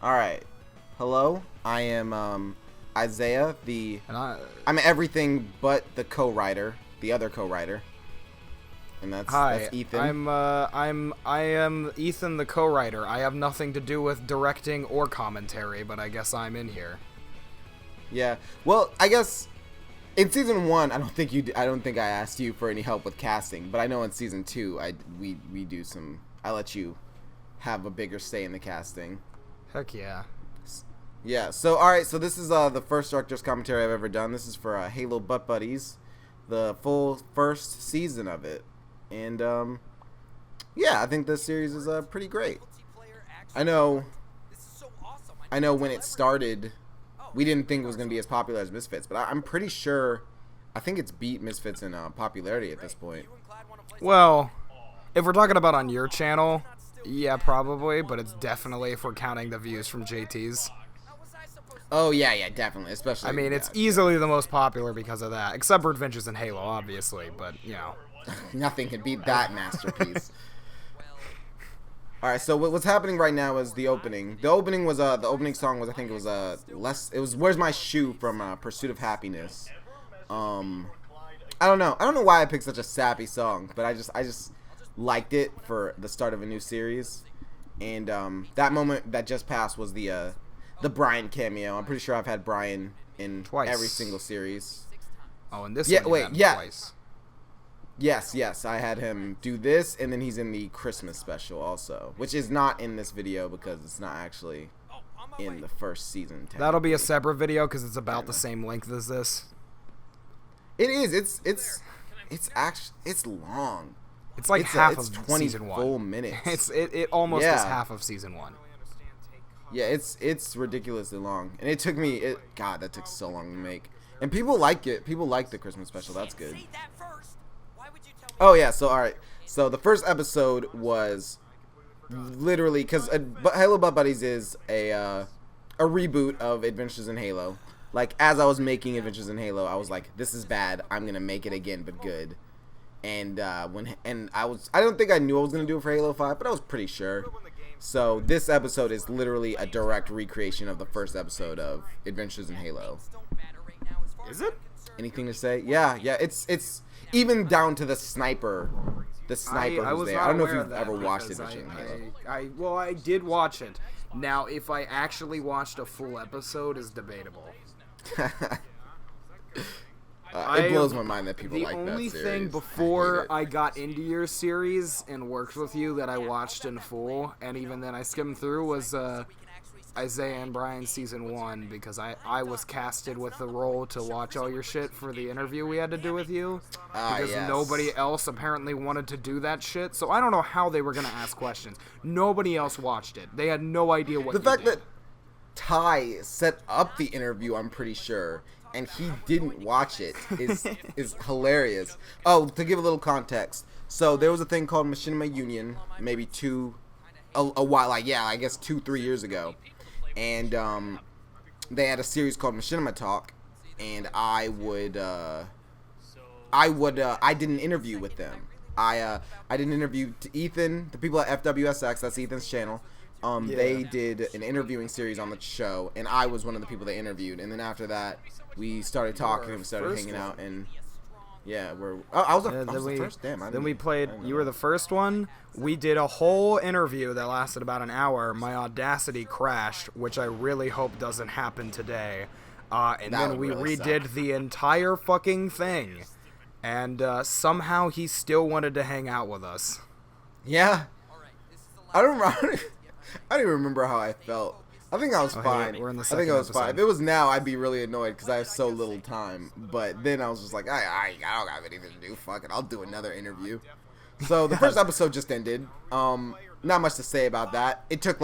Alright. Hello, I am Isaiah, I'm everything but the co-writer, the other co-writer. And that's Ethan. I am Ethan the co-writer. I have nothing to do with directing or commentary, but I guess I'm in here. Yeah. Well, I guess in season 1, I don't think I asked you for any help with casting, but I know in season 2 we do some. I let you have a bigger say in the casting. Heck yeah. Yeah. So all right. So this is the first director's commentary I've ever done. This is for Halo Butt Buddies, the full first season of it, and yeah, I think this series is pretty great. I know when it started, we didn't think it was going to be as popular as Misfits, but I'm pretty sure, I think it's beat Misfits in popularity at this point. Well, if we're talking about on your channel, yeah, probably, but it's definitely if we're counting the views from JT's. Oh, yeah, definitely, especially... I mean, it's easily the most popular because of that, except for Adventures in Halo, obviously, but, you know. Nothing can beat that masterpiece. Alright, so what's happening right now is the opening. The opening was, the opening song was, I think it was Where's My Shoe from Pursuit of Happiness. I don't know why I picked such a sappy song, but I just liked it for the start of a new series. And, that moment that just passed was the Brian cameo. I'm pretty sure I've had Brian in twice. Every single series. Oh, and this twice. Yes, I had him do this, and then he's in the Christmas special also, which is not in this video because it's not actually in the first season. That'll be a separate video because it's about the same length as this. It is. It's long. It's like half of 20 season 1. Full minutes. It almost is half of season 1. Yeah, it's ridiculously long, and it took me. God, that took so long to make, and people like it. People like the Christmas special. That's good. Oh yeah, so all right. So the first episode was literally because Halo Butt Buddies is a reboot of Adventures in Halo. Like as I was making Adventures in Halo, I was like, this is bad. I'm gonna make it again, but good. And I don't think I knew I was gonna do it for Halo 5, but I was pretty sure. So this episode is literally a direct recreation of the first episode of Adventures in Halo. Is it? Anything to say? Yeah. It's even down to the sniper. The sniper who's there. I don't know if you've ever watched Adventures in Halo. Well, I did watch it. Now, if I actually watched a full episode is debatable. It blows my mind that people like that series. The only thing before I got into your series and worked with you that I watched in full, and even then I skimmed through, was Isaiah and Brian season 1, because I was casted with the role to watch all your shit for the interview we had to do with you, because nobody else apparently wanted to do that shit. So I don't know how they were gonna ask questions. Nobody else watched it. They had no idea what. The fact that Ty set up the interview, I'm pretty sure, and he didn't watch it is hilarious. Oh, to give a little context, so there was a thing called Machinima Union, maybe a while, like I guess 2-3 years ago. And they had a series called Machinima Talk, and I did an interview with them. I did an interview to Ethan, the people at FWSX, that's Ethan's channel. They did an interviewing series on the show, and I was one of the people they interviewed. And then after that, we started talking and we started hanging out, and yeah, I was the first. Damn, then we played. You were the first one. We did a whole interview that lasted about an hour. My Audacity crashed, which I really hope doesn't happen today. And then we redid the entire fucking thing. And somehow he still wanted to hang out with us. Yeah. I don't even remember how I felt. I think I was fine. We're in the I think I was episode. fine. If it was now, I'd be really annoyed because I have so little time. But then I was just like, I don't have anything to do. Fuck it, I'll do another interview. So the first episode just ended. Not much to say about that. It took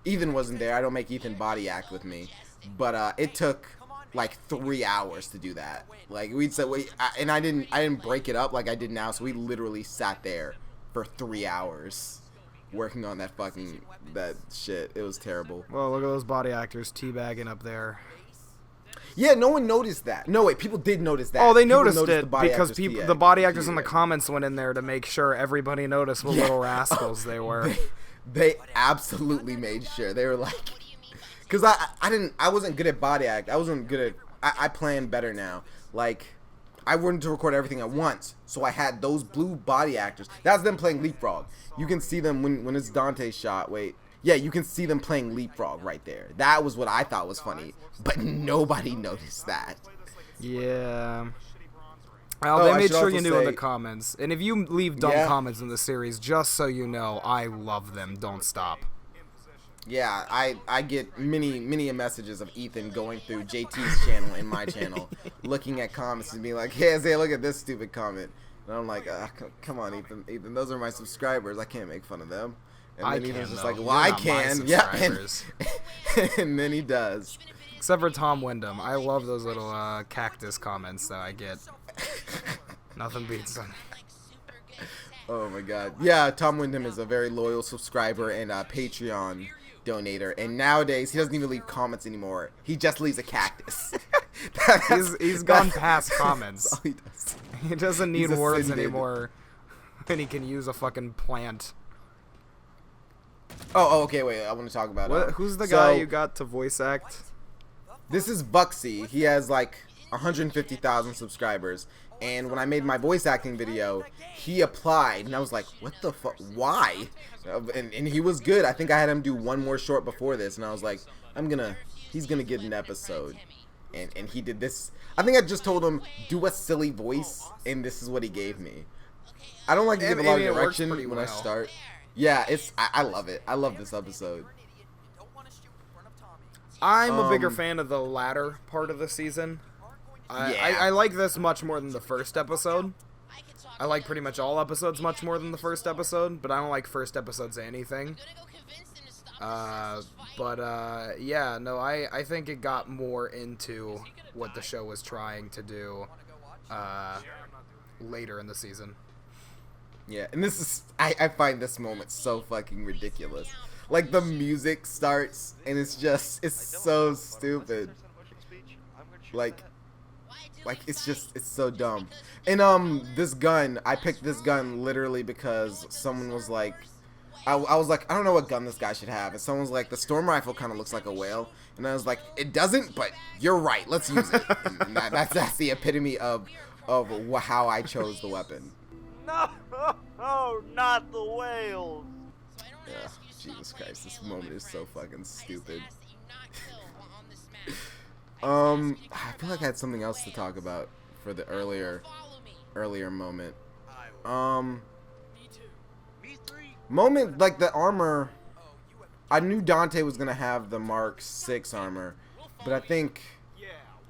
Ethan wasn't there. I don't make Ethan body act with me, but it took like 3 hours to do that. Like and I didn't break it up like I did now. So we literally sat there for 3 hours. Working on that shit. It was terrible. Well, look at those body actors teabagging up there. Yeah, no one noticed that. No, wait, people did notice that. Oh, they noticed it because the body actors in the comments went in there to make sure everybody noticed what little rascals they were. They absolutely made sure. They were like, Cause I wasn't good at body act. I wasn't good at. I plan better now. Like, I wanted to record everything at once, so I had those blue body actors. That's them playing Leapfrog. You can see them when it's Dante's shot. Wait, yeah, you can see them playing Leapfrog right there. That was what I thought was funny, but nobody noticed that. Yeah. Well, they made sure you knew in the comments. And if you leave dumb comments in the series, just so you know, I love them. Don't stop. Yeah, I get many messages of Ethan going through JT's channel and my channel, looking at comments and being like, "Hey, Isaiah, look at this stupid comment." And I'm like, come on, Ethan, those are my subscribers. I can't make fun of them. And then Ethan's just like, "Well, I can." Yeah, and then he does. Except for Tom Wyndham. I love those little cactus comments that I get. Nothing beats them. Oh my god. Yeah, Tom Wyndham is a very loyal subscriber and a Patreon donator, and nowadays he doesn't even leave comments anymore. He just leaves a cactus. he's gone past comments. That's all he does. He doesn't need words anymore, and he can use a fucking plant. Oh, okay, wait, I want to talk about who's the guy you got to voice act? This is Buxy. He has like 150,000 subscribers, and when I made my voice acting video, he applied, and I was like, what the fuck, why? And he was good. I think I had him do one more short before this, and I was like, he's gonna get an episode. And he did this. I think I just told him, do a silly voice, and this is what he gave me. I don't like to give a lot of direction when I start. Yeah, I love it. I love this episode. I'm a bigger fan of the latter part of the season. I like this much more than the first episode. I like pretty much all episodes much more than the first episode, but I don't like first episodes of anything. Yeah, no, I think it got more into what the show was trying to do later in the season. Yeah, and this is, I find this moment so fucking ridiculous. Like, the music starts, and it's so stupid. Like, it's so dumb. And, this gun, I picked this gun literally because someone was like, I was like, I don't know what gun this guy should have. And someone was like, the storm rifle kind of looks like a whale. And I was like, it doesn't, but you're right, let's use it. And that's the epitome of how I chose the weapon. No, not the whales. Yeah, Jesus Christ, this moment is so fucking stupid. I feel like I had something else to talk about for the earlier moment. Moment, like the armor, I knew Dante was gonna have the Mark 6 armor, but I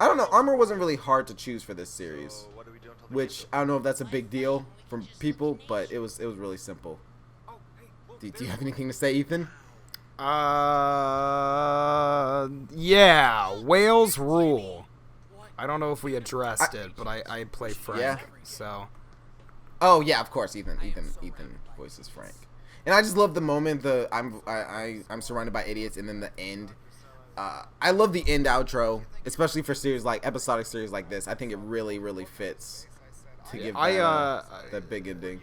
don't know, armor wasn't really hard to choose for this series, which I don't know if that's a big deal from people, but it was really simple. Do you have anything to say, Ethan? Yeah, whales rule. I don't know if we addressed it, but I play Frank, so. Oh yeah, of course, Ethan voices Frank, and I just love the moment. I'm surrounded by idiots, and then the end. I love the end outro, especially for series like episodic series like this. I think it really fits to give that big ending.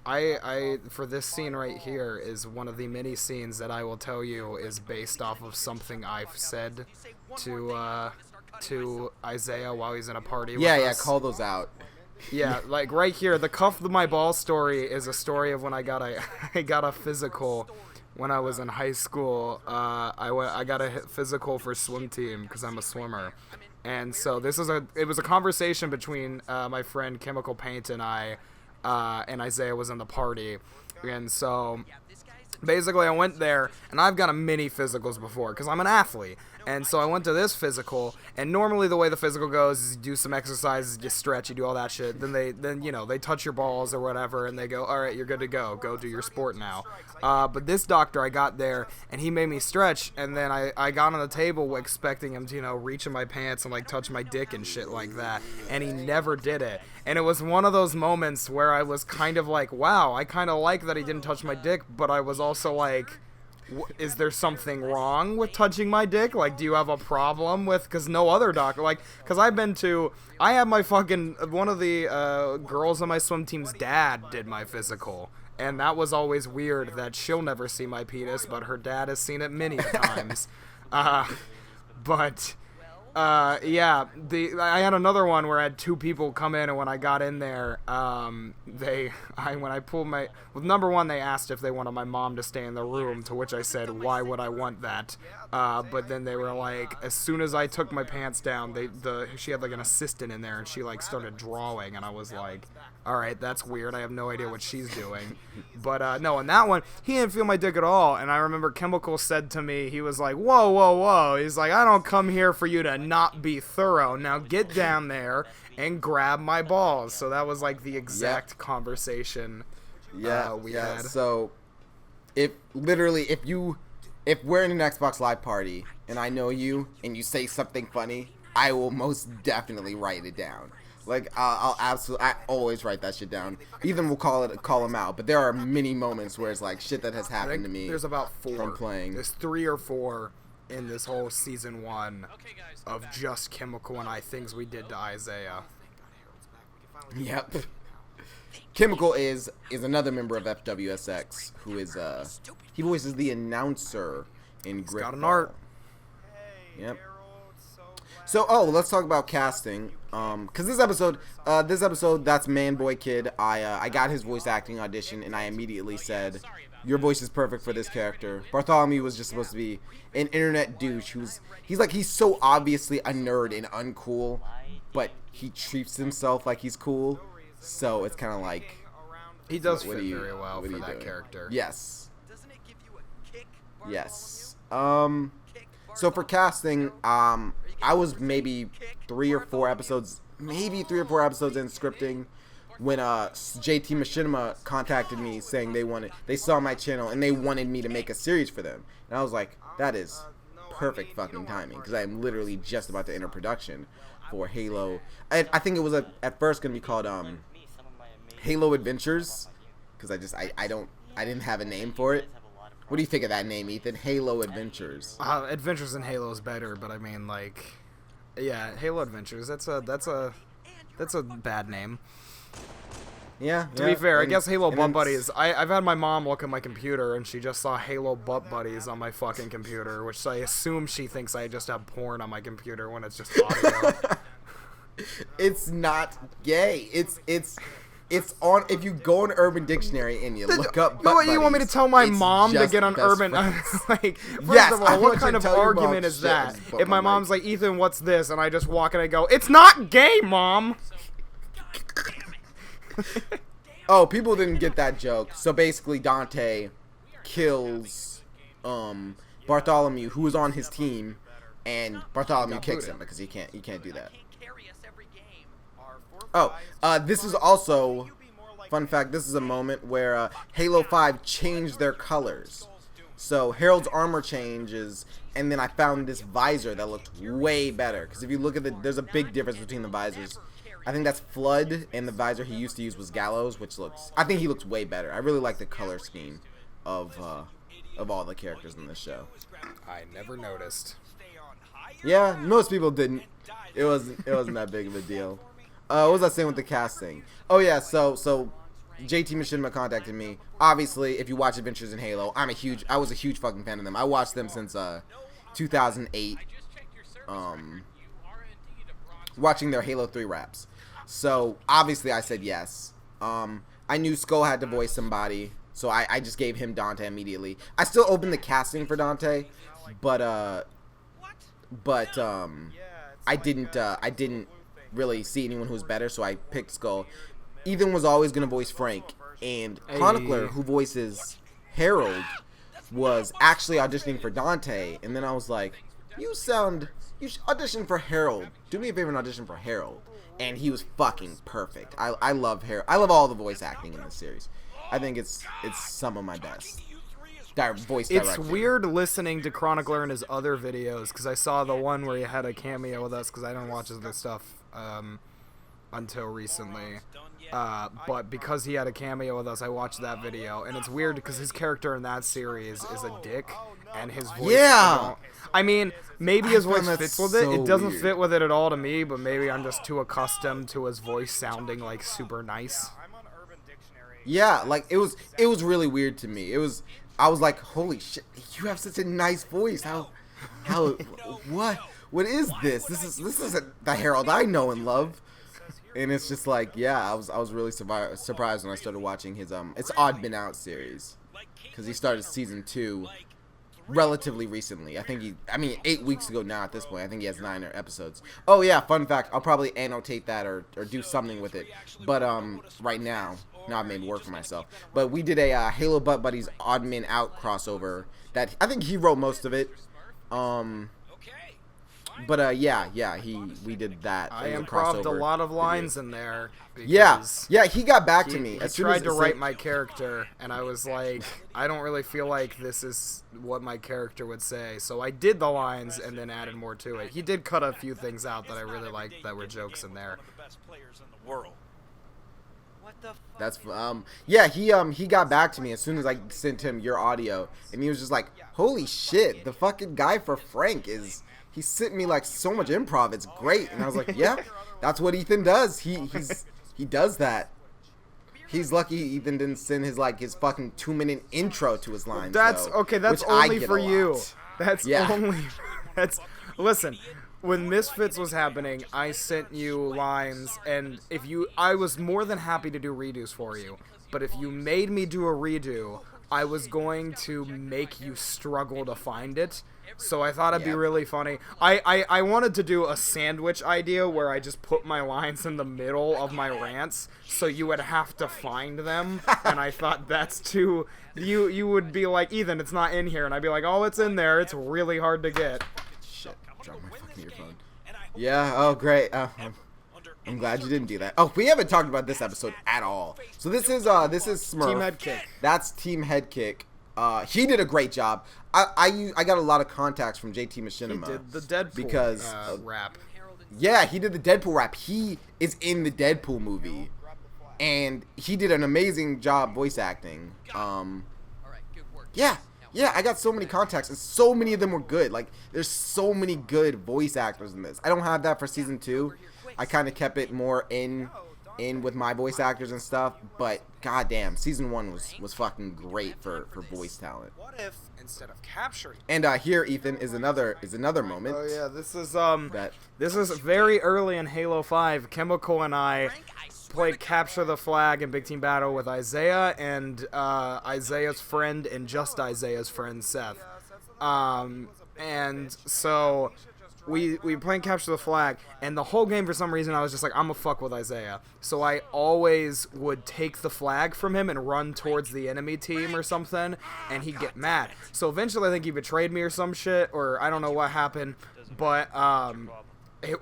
I for this scene right here is one of the many scenes that I will tell you is based off of something I've said to Isaiah while he's in a party with us. Call those out. Yeah, like right here, the cuff of my ball story is a story of when I got a physical when I was in high school. I got a physical for swim team because I'm a swimmer, and so it was a conversation between my friend Chemical Paint and I. And Isaiah was in the party, and so basically I went there, and I've got a mini physicals before because I'm an athlete, and so I went to this physical, and normally the way the physical goes is you do some exercises, you stretch, you do all that shit, then they touch your balls or whatever, and they go, all right, you're good to go do your sport now. But this doctor, I got there, and he made me stretch, and then I got on the table expecting him to, reach in my pants and, like, touch my dick and shit like that, and he never did it. And it was one of those moments where I was kind of like, wow, I kind of like that he didn't touch my dick, but I was also like, is there something wrong with touching my dick? Like, do you have a problem with, because no other doctor, like, because I have my fucking, one of the girls on my swim team's dad did my physical. And that was always weird that she'll never see my penis, but her dad has seen it many times. Yeah, I had another one where I had two people come in, and when I got in there, number one, they asked if they wanted my mom to stay in the room, to which I said, why would I want that? But then they were like, as soon as I took my pants down, she had like an assistant in there, and she like started drawing, and I was like, all right, that's weird. I have no idea what she's doing. But no, in that one, he didn't feel my dick at all. And I remember Chemical said to me, he was like, whoa, whoa, whoa. He's like, I don't come here for you to not be thorough. Now get down there and grab my balls. So that was like the exact conversation we had. So if we're in an Xbox Live party and I know you and you say something funny, I will most definitely write it down. Like, I always write that shit down. Ethan will call him out, but there are many moments where it's like shit that has happened to me. There's about 4. From playing. There's 3 or 4 in this whole season 1 of just Chemical and I things we did to Isaiah. Yep. Chemical is another member of FWSX who is he voices the announcer in Griff. Got an art. Yep. So, let's talk about casting. Cause this episode, that's Man Boy Kid. I got his voice acting audition, and I immediately said, "Your voice is perfect for this character." Bartholomew was just supposed to be an internet douche he's so obviously a nerd and uncool, but he treats himself like he's cool. So it's kind of like he does fit very well for that character. Yes. Yes. So for casting, I was maybe 3 or 4 episodes in scripting when JT Machinima contacted me saying they saw my channel and they wanted me to make a series for them. And I was like, that is perfect fucking timing, because I am literally just about to enter production for Halo. I think it was at first going to be called Halo Adventures, because I didn't have a name for it. What do you think of that name, Ethan? Halo Adventures. Adventures in Halo is better, but I mean, like, yeah, Halo Adventures. That's a bad name. Yeah. To be fair, I guess Halo Butt Buddies. I've had my mom look at my computer, and she just saw Halo Butt Buddies on my fucking computer, which I assume she thinks I just have porn on my computer when it's just audio. It's not gay. It's on. If you go on Urban Dictionary and you look up butt buddies, you want me to tell my mom to get on Urban? Like, first of all, what kind of argument is that? If my mom's like, Ethan, what's this? And I just walk in and I go, it's not gay, Mom. Oh, people didn't get that joke. So basically, Dante kills Bartholomew, who was on his team, and Bartholomew kicks him because he can't do that. This is also, fun fact, this is a moment where Halo 5 changed their colors. So Harold's armor changes, and then I found this visor that looked way better. Because if you look at there's a big difference between the visors. I think that's Flood, and the visor he used to use was Gallows, I think he looks way better. I really like the color scheme of all the characters in this show. I never noticed. Yeah, most people didn't. It wasn't that big of a deal. What was I saying with the casting? Oh yeah, so JT Machinima contacted me. Obviously, if you watch Adventures in Halo, I was a huge fucking fan of them. I watched them since 2008. Watching their Halo 3 raps. So obviously I said yes. I knew Skull had to voice somebody, so I just gave him Dante immediately. I still opened the casting for Dante, but I didn't really see anyone who was better, so I picked Skull. Ethan was always going to voice Frank, and Chronicler, who voices Harold, was actually auditioning for Dante, and then I was like, you should audition for Harold. Do me a favor and audition for Harold. And he was fucking perfect. I love Harold. I love all the voice acting in this series. I think it's some of my best. Voice direction. It's weird listening to Chronicler in his other videos, because I saw the one where he had a cameo with us, because I didn't watch his other stuff until recently. But because he had a cameo with us, I watched that video, and it's weird because his character in that series is a dick, and his voice... Yeah! I mean, maybe his voice fits with it. It doesn't weird. fit with it at all to me, but maybe I'm just too accustomed to his voice sounding, like, super nice. Yeah, like it was really weird to me. I was like, holy shit, you have such a nice voice. How what is this? This isn't the Harold I know and love. And it's just like, yeah, I was really surprised when I started watching his it's Odd Been Out series, because he started season 2 relatively recently. I think 8 weeks ago now at this point. I think he has 9 episodes. Oh yeah, fun fact, I'll probably annotate that or do something with it. But right now I've made work for myself. But we did a Halo Butt Buddies Odd Man Out crossover that I think he wrote most of it. But we did that. I improv'd a lot of lines in there. Yeah, he got back to me. He tried to write my character, and I was like, I don't really feel like this is what my character would say. So I did the lines and then added more to it. He did cut a few things out that I really liked that were jokes in there. That's he got back to me as soon as I sent him your audio, and he was just like, holy shit, the fucking guy for Frank he sent me like so much improv, it's great. And I was like, yeah, that's what Ethan does. He does that. He's lucky Ethan didn't send his fucking 2-minute intro to his lines. That's okay, that's only for you. Listen, when Misfits was happening, I sent you lines, and I was more than happy to do redos for you. But if you made me do a redo, I was going to make you struggle to find it. So I thought it'd be really funny. I wanted to do a sandwich idea where I just put my lines in the middle of my rants, so you would have to find them. And I thought that's too... You would be like, Ethan, it's not in here. And I'd be like, oh, it's in there. It's really hard to get. Shit, drop my fucking earphone. Yeah, oh, great. I'm glad you didn't do that. Oh, we haven't talked about this episode at all. So this is Smurf. Team Headkick. That's Team Headkick. He did a great job. I got a lot of contacts from JT Machinima. He did the Deadpool because rap. Yeah, he did the Deadpool rap. He is in the Deadpool movie, and he did an amazing job voice acting. Yeah, I got so many contacts, and so many of them were good. Like, there's so many good voice actors in this. I don't have that for season 2. I kind of kept it more in with my voice actors and stuff, but goddamn, season 1 was fucking great for voice talent. What if instead of capturing? And here, Ethan, is another moment. Oh yeah, this is very early in Halo 5. Chemical and I played Capture the Flag in Big Team Battle with Isaiah and Isaiah's friend and just Isaiah's friend Seth. And so we played Capture the Flag, and the whole game, for some reason, I was just like, I'm gonna fuck with Isaiah. So I always would take the flag from him and run towards the enemy team or something, and he'd get mad. So eventually I think he betrayed me or some shit, or I don't know what happened, but it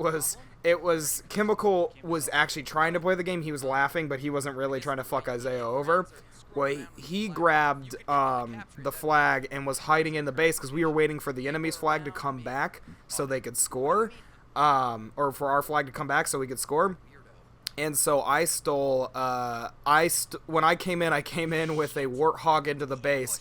was Chemical was actually trying to play the game. He was laughing, but he wasn't really trying to fuck Isaiah over. Well, he grabbed the flag and was hiding in the base because we were waiting for the enemy's flag to come back so they could score, or for our flag to come back so we could score. And so I stole. When I came in with a warthog into the base,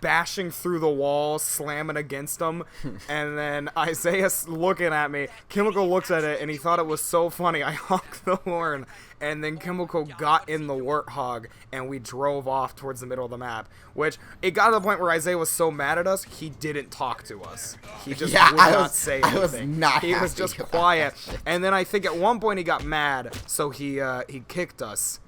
bashing through the walls, slamming against them, and then Isaiah's looking at me. Chemical looks at it, and he thought it was so funny. I honked the horn, and then Chemical got in the warthog, and we drove off towards the middle of the map, which it got to the point where Isaiah was so mad at us, he didn't talk to us. He just would not say anything. He was just quiet, and then I think at one point he got mad, so he kicked us.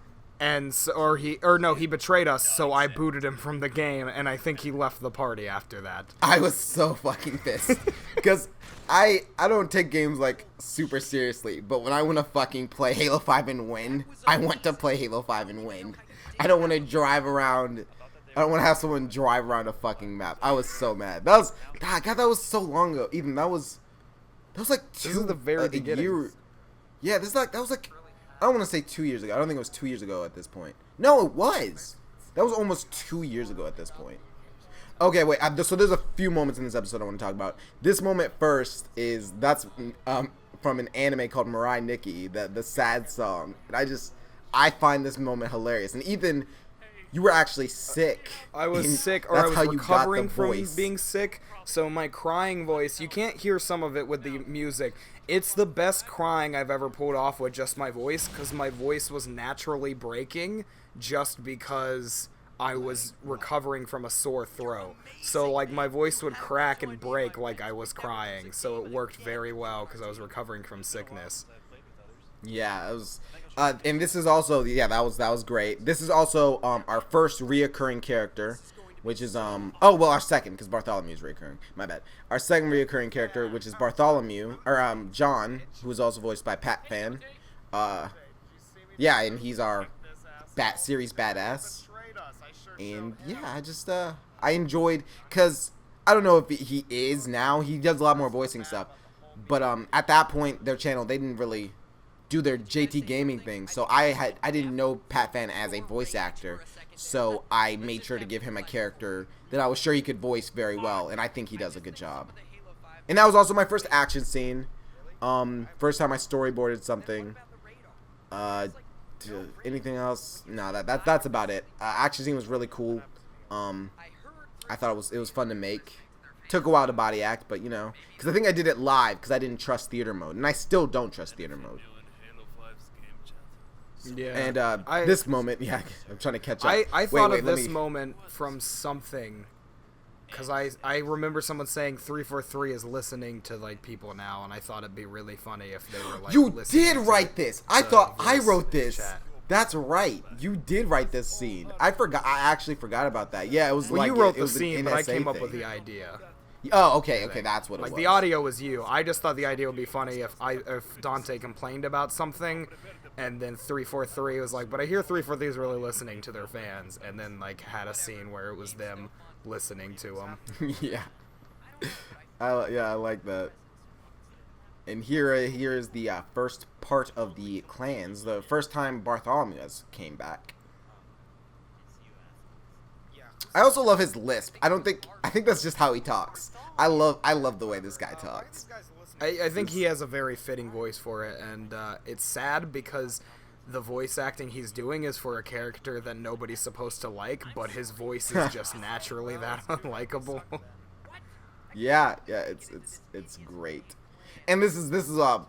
And so, he betrayed us, so I booted him from the game, and I think he left the party after that. I was so fucking pissed, because I don't take games, like, super seriously, but when I want to fucking play Halo 5 and win, I want to play Halo 5 and win. I don't want to drive around, I don't want to have someone drive around a fucking map. I was so mad. That was so long ago. Even, that was like This is the very beginning. Yeah, that was like, I don't want to say 2 years ago. I don't think it was 2 years ago at this point. No, it was. That was almost 2 years ago at this point. Okay, wait. So there's a few moments in this episode I want to talk about. This moment first that's from an anime called Mirai Nikki, the sad song. And I find this moment hilarious. And Ethan, you were actually sick. I was sick, or I was recovering from being sick. So my crying voice, you can't hear some of it with the music. It's the best crying I've ever pulled off with just my voice, because my voice was naturally breaking, just because I was recovering from a sore throat. So, like, my voice would crack and break like I was crying. So it worked very well because I was recovering from sickness. Yeah, it was, and this is also, yeah, that was great. This is also our first reoccurring character, which is our second, because Bartholomew is reoccurring. My bad. Our second reoccurring character, which is Bartholomew, or John, who is also voiced by Pat Fan. Yeah, and he's our Bat series badass. And yeah, I just I enjoyed, because I don't know if he is now. He does a lot more voicing stuff, but at that point, their channel, they didn't really do their JT gaming thing, so I didn't know Pat Fan as a voice actor, so I made sure to give him a character that I was sure he could voice very well, and I think he does a good job. And that was also my first action scene. First time I storyboarded something. Anything else? No, that's about it. Action scene was really cool. I thought it was fun to make. Took a while to body act, but you know, because I think I did it live because I didn't trust theater mode, and I still don't trust theater mode. Yeah. And this moment, yeah, I'm trying to catch up. I thought of this moment from something, because I remember someone saying 343 is listening to like people now, and I thought it'd be really funny if they were like. You did write this. I thought I wrote this. Chat. That's right. You did write this scene. I actually forgot about that. Yeah, it was like you wrote the was scene, but I came up with the idea. Oh, okay, that's what it was. Like the audio was you. I just thought the idea would be funny if Dante complained about something. And then 343 was like, but I hear 343 is really listening to their fans, and then like had a scene where it was them listening to them. Yeah, I like that. And here is the first part of the clans. The first time Bartholomew came back. I also love his lisp. I think that's just how he talks. I love the way this guy talks. I think he has a very fitting voice for it, and it's sad because the voice acting he's doing is for a character that nobody's supposed to like, but his voice is just naturally that unlikable. Yeah, it's great. And this is one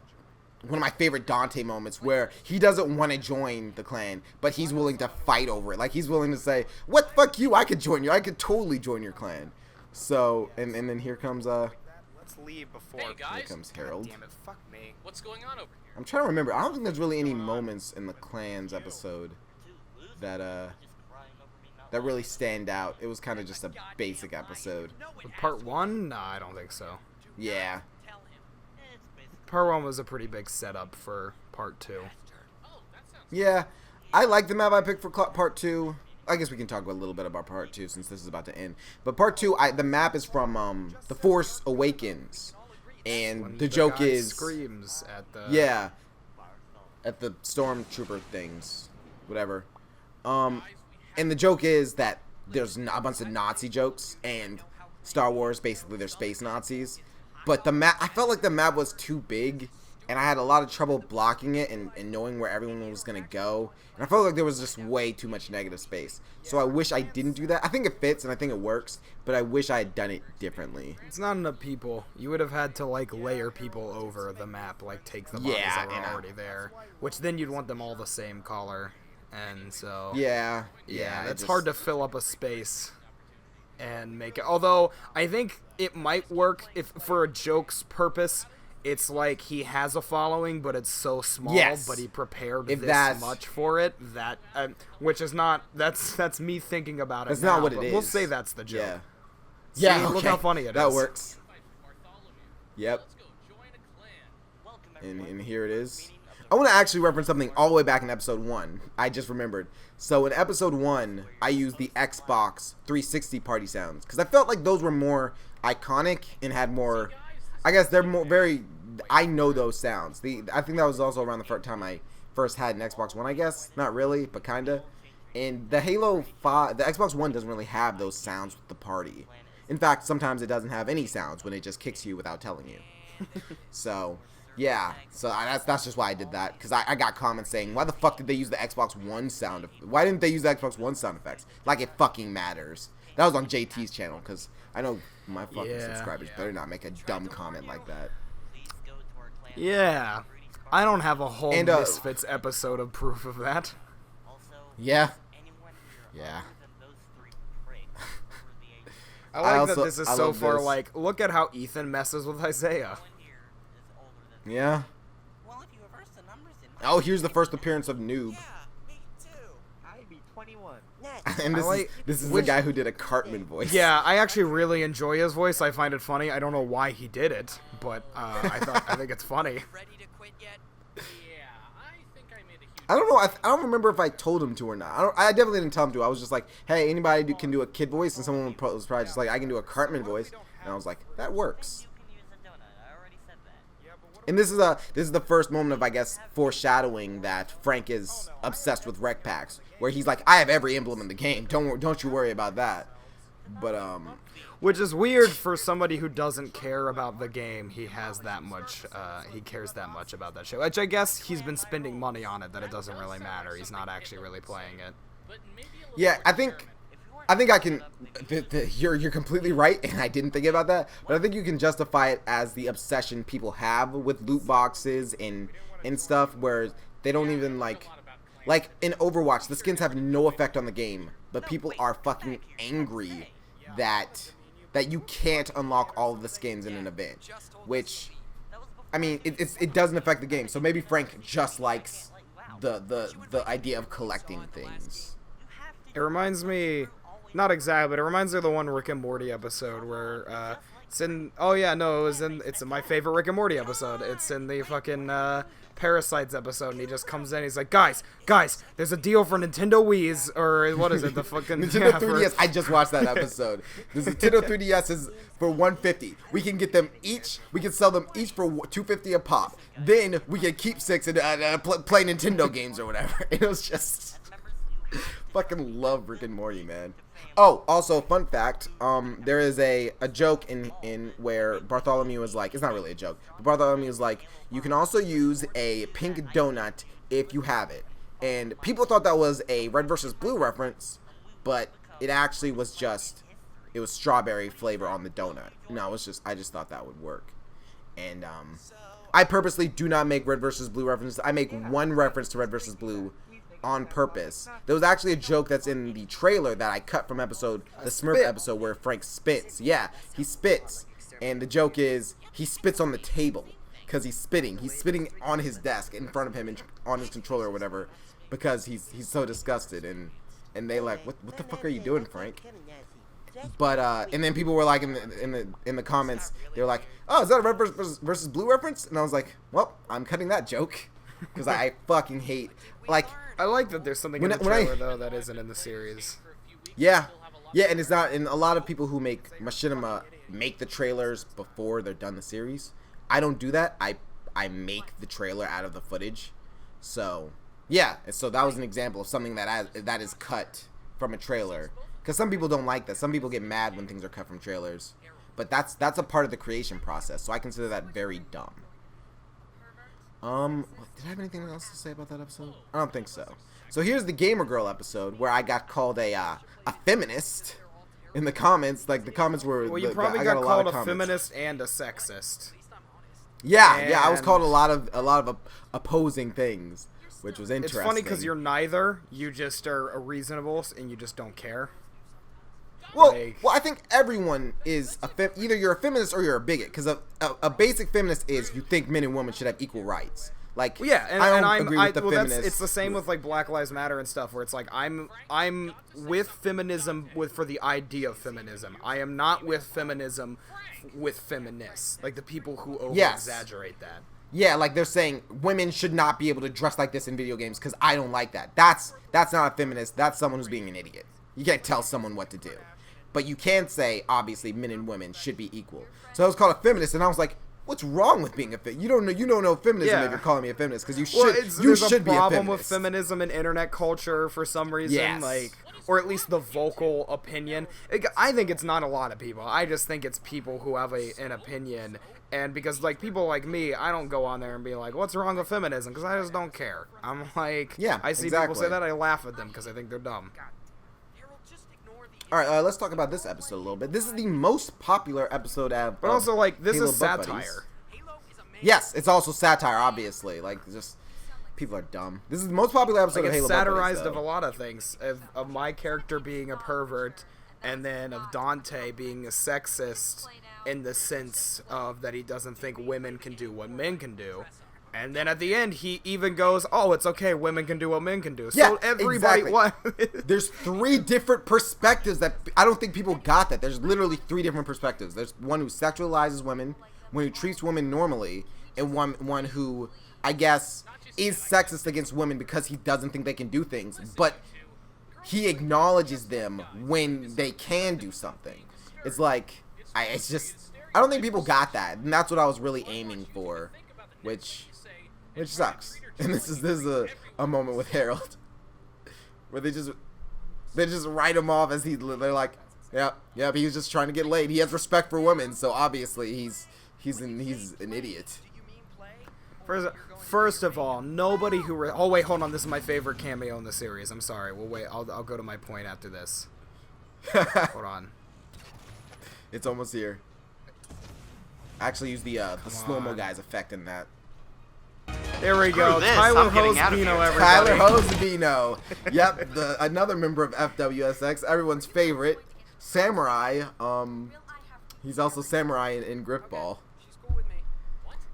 of my favorite Dante moments where he doesn't want to join the clan, but he's willing to fight over it. Like, he's willing to say, "What, fuck you, I could join you. I could totally join your clan." So, and then here comes Let's leave before. Hey guys. here comes Harold. Damn it, fuck me. What's going on over here? I'm trying to remember. I don't think there's really any moments in the clans episode that really stand out. It was kind of just a basic episode. Part 1? Nah, I don't think so. Yeah. Part 1 was a pretty big setup for Part 2. Yeah, I like the map I picked for Part 2. I guess we can talk a little bit about Part 2 since this is about to end. But Part 2, the map is from The Force Awakens. And When the joke guy is... screams at the... Yeah. At the stormtrooper things. Whatever. And the joke is that there's a bunch of Nazi jokes. And Star Wars, basically, they're space Nazis. But the map... I felt like the map was too big. And I had a lot of trouble blocking it and knowing where everyone was going to go. And I felt like there was just way too much negative space. So I wish I didn't do that. I think it fits and I think it works, but I wish I had done it differently. It's not enough people. You would have had to, like, layer people over the map, like, take the bodies that were already there. Which then you'd want them all the same color. And so... Yeah, it's hard to fill up a space and make it... Although, I think it might work if, for a joke's purpose... It's like he has a following, but it's so small. Yes. But he prepared If this that's- much for it that, which is not. That's me thinking about it. That's now, not what it but is. We'll say that's the joke. Yeah. See, Yeah, look okay. how funny it that is. works. Yep. And here it is. I want to actually reference something all the way back in episode 1. I just remembered. So in episode 1, I used the Xbox 360 party sounds because I felt like those were more iconic and had more. I guess they're more very. I know those sounds. I think that was also around the first time I first had an Xbox One. I guess not really, but kinda. And the Halo 5, the Xbox One doesn't really have those sounds with the party. In fact, sometimes it doesn't have any sounds when it just kicks you without telling you. So yeah, so that's just why I did that, because I got comments saying, why the fuck did they use the Xbox One sound? Why didn't they use the Xbox One sound effects? Like it fucking matters. That was on JT's channel, because I know my fucking subscribers better not make a dumb comment like that. Yeah, I don't have a whole Misfits episode of proof of that. Yeah, Yeah. I like also- that this is I so love far this. like, look at how Ethan messes with Isaiah. Yeah. Oh, here's the first appearance of Noob. I'd be 21. And this is the guy who did a Cartman voice. Yeah, I actually really enjoy his voice. I find it funny. I don't know why he did it, but I think it's funny. I don't know. I don't remember if I told him to or not. I definitely didn't tell him to. I was just like, hey, anybody can do a kid voice, and someone was probably just like, I can do a Cartman voice, and I was like, that works. And this is the first moment of, I guess, foreshadowing that Frank is obsessed with rec packs, where he's like, I have every emblem in the game. Don't you worry about that. But Which is weird for somebody who doesn't care about the game. He has that much. He cares that much about that show. Which I guess he's been spending money on it. That it doesn't really matter. He's not actually really playing it. yeah, I think I can. You're completely right, and I didn't think about that. But I think you can justify it as the obsession people have with loot boxes and stuff, where they don't even like in Overwatch, the skins have no effect on the game, but people are fucking angry that you can't unlock all of the skins in an event. Which, I mean, it doesn't affect the game. So maybe Frank just likes the idea of collecting things. It reminds me, not exactly, but it reminds me of the one Rick and Morty episode where it's in. Oh yeah, no, it's in my favorite Rick and Morty episode. It's in the fucking Parasites episode, and he just comes in. He's like, guys, there's a deal for Nintendo Wii's, or what is it? The fucking Nintendo 3DS. I just watched that episode. The Nintendo 3DS is for $150. We can get them each. We can sell them each for $250 a pop. Then we can keep 6 and play Nintendo games or whatever. It was just fucking love Rick and Morty, man. Oh, also, fun fact, there is a joke in where Bartholomew is like, it's not really a joke, but Bartholomew is like, you can also use a pink donut if you have it. And people thought that was a red versus blue reference, but it actually was just, it was strawberry flavor on the donut. No, I just thought that would work. And, I purposely do not make red versus blue references. I make one reference to red versus blue on purpose. There was actually a joke that's in the trailer that I cut from the Smurf episode where Frank spits. Yeah, he spits. And the joke is he spits on the table because he's spitting. He's spitting on his desk in front of him and on his controller or whatever because he's so disgusted. And they like, what the fuck are you doing, Frank? But and then people were like in the comments, they were like, oh, is that a red versus blue reference? And I was like, well, I'm cutting that joke because I fucking hate I like that there's something in the trailer though that isn't in the series. Yeah, and it's not. And a lot of people who make Machinima make the trailers before they're done the series. I don't do that. I make the trailer out of the footage. So yeah, so that was an example of something that is cut from a trailer. Because some people don't like that. Some people get mad when things are cut from trailers. But that's a part of the creation process. So I consider that very dumb. Did I have anything else to say about that episode? I don't think so. So here's the Gamer Girl episode where I got called a feminist in the comments. Like the comments were. Well, you probably got called a feminist and a sexist. Yeah, I was called a lot of opposing things, which was interesting. It's funny because you're neither. You just are reasonable and you just don't care. Well, I think everyone is either you're a feminist or you're a bigot. Because a basic feminist is you think men and women should have equal rights. Like, well, yeah, I don't agree with the feminists. It's the same with like Black Lives Matter and stuff, where it's like I'm with feminism for the idea of feminism. I am not with feminism with feminists, like the people who over-exaggerate that. Yeah, like they're saying women should not be able to dress like this in video games because I don't like that. That's not a feminist. That's someone who's being an idiot. You can't tell someone what to do. But you can say, obviously, men and women should be equal. So I was called a feminist, and I was like, what's wrong with being a feminist? You don't know feminism if you're calling me a feminist, because you should be a feminist. There's a problem with feminism and internet culture for some reason, or at least the vocal opinion. I think it's not a lot of people. I just think it's people who have an opinion, and because like people like me, I don't go on there and be like, what's wrong with feminism? Because I just don't care. I'm like, I see people say that, I laugh at them because I think they're dumb. All right, let's talk about this episode a little bit. This is the most popular episode of But also, like, this Halo is Butt satire. Buddies. Yes, it's also satire, obviously. Like, just People are dumb. This is the most popular episode Like, of it's Halo. satirized Buddies, of a lot of things. Of my character being a pervert, and then of Dante being a sexist in the sense of that he doesn't think women can do what men can do. And then at the end, he even goes, "Oh, it's okay. Women can do what men can do." Yeah, So everybody, exactly. what? There's 3 different perspectives that I don't think people got that. There's literally 3 different perspectives. There's one who sexualizes women, one who treats women normally, and one who, I guess, is sexist against women because he doesn't think they can do things, but he acknowledges them when they can do something. It's like, I don't think people got that, and that's what I was really aiming for, which sucks. And this is a moment with Harold where they just write him off as they're like, yep, he was just trying to get laid. He has respect for women, so obviously he's an idiot. First of all, nobody who... oh, wait, hold on. This is my favorite cameo in the series. I'm sorry. Well, wait. I'll go to my point after this. Hold on. It's almost here. I actually use the slow-mo guy's effect in that. There we go. this. Tyler I'm getting out of Hosebino, here. everybody. Tyler Hosebino. Yep, another member of FWSX, everyone's favorite. Samurai. He's also Samurai in Griffball.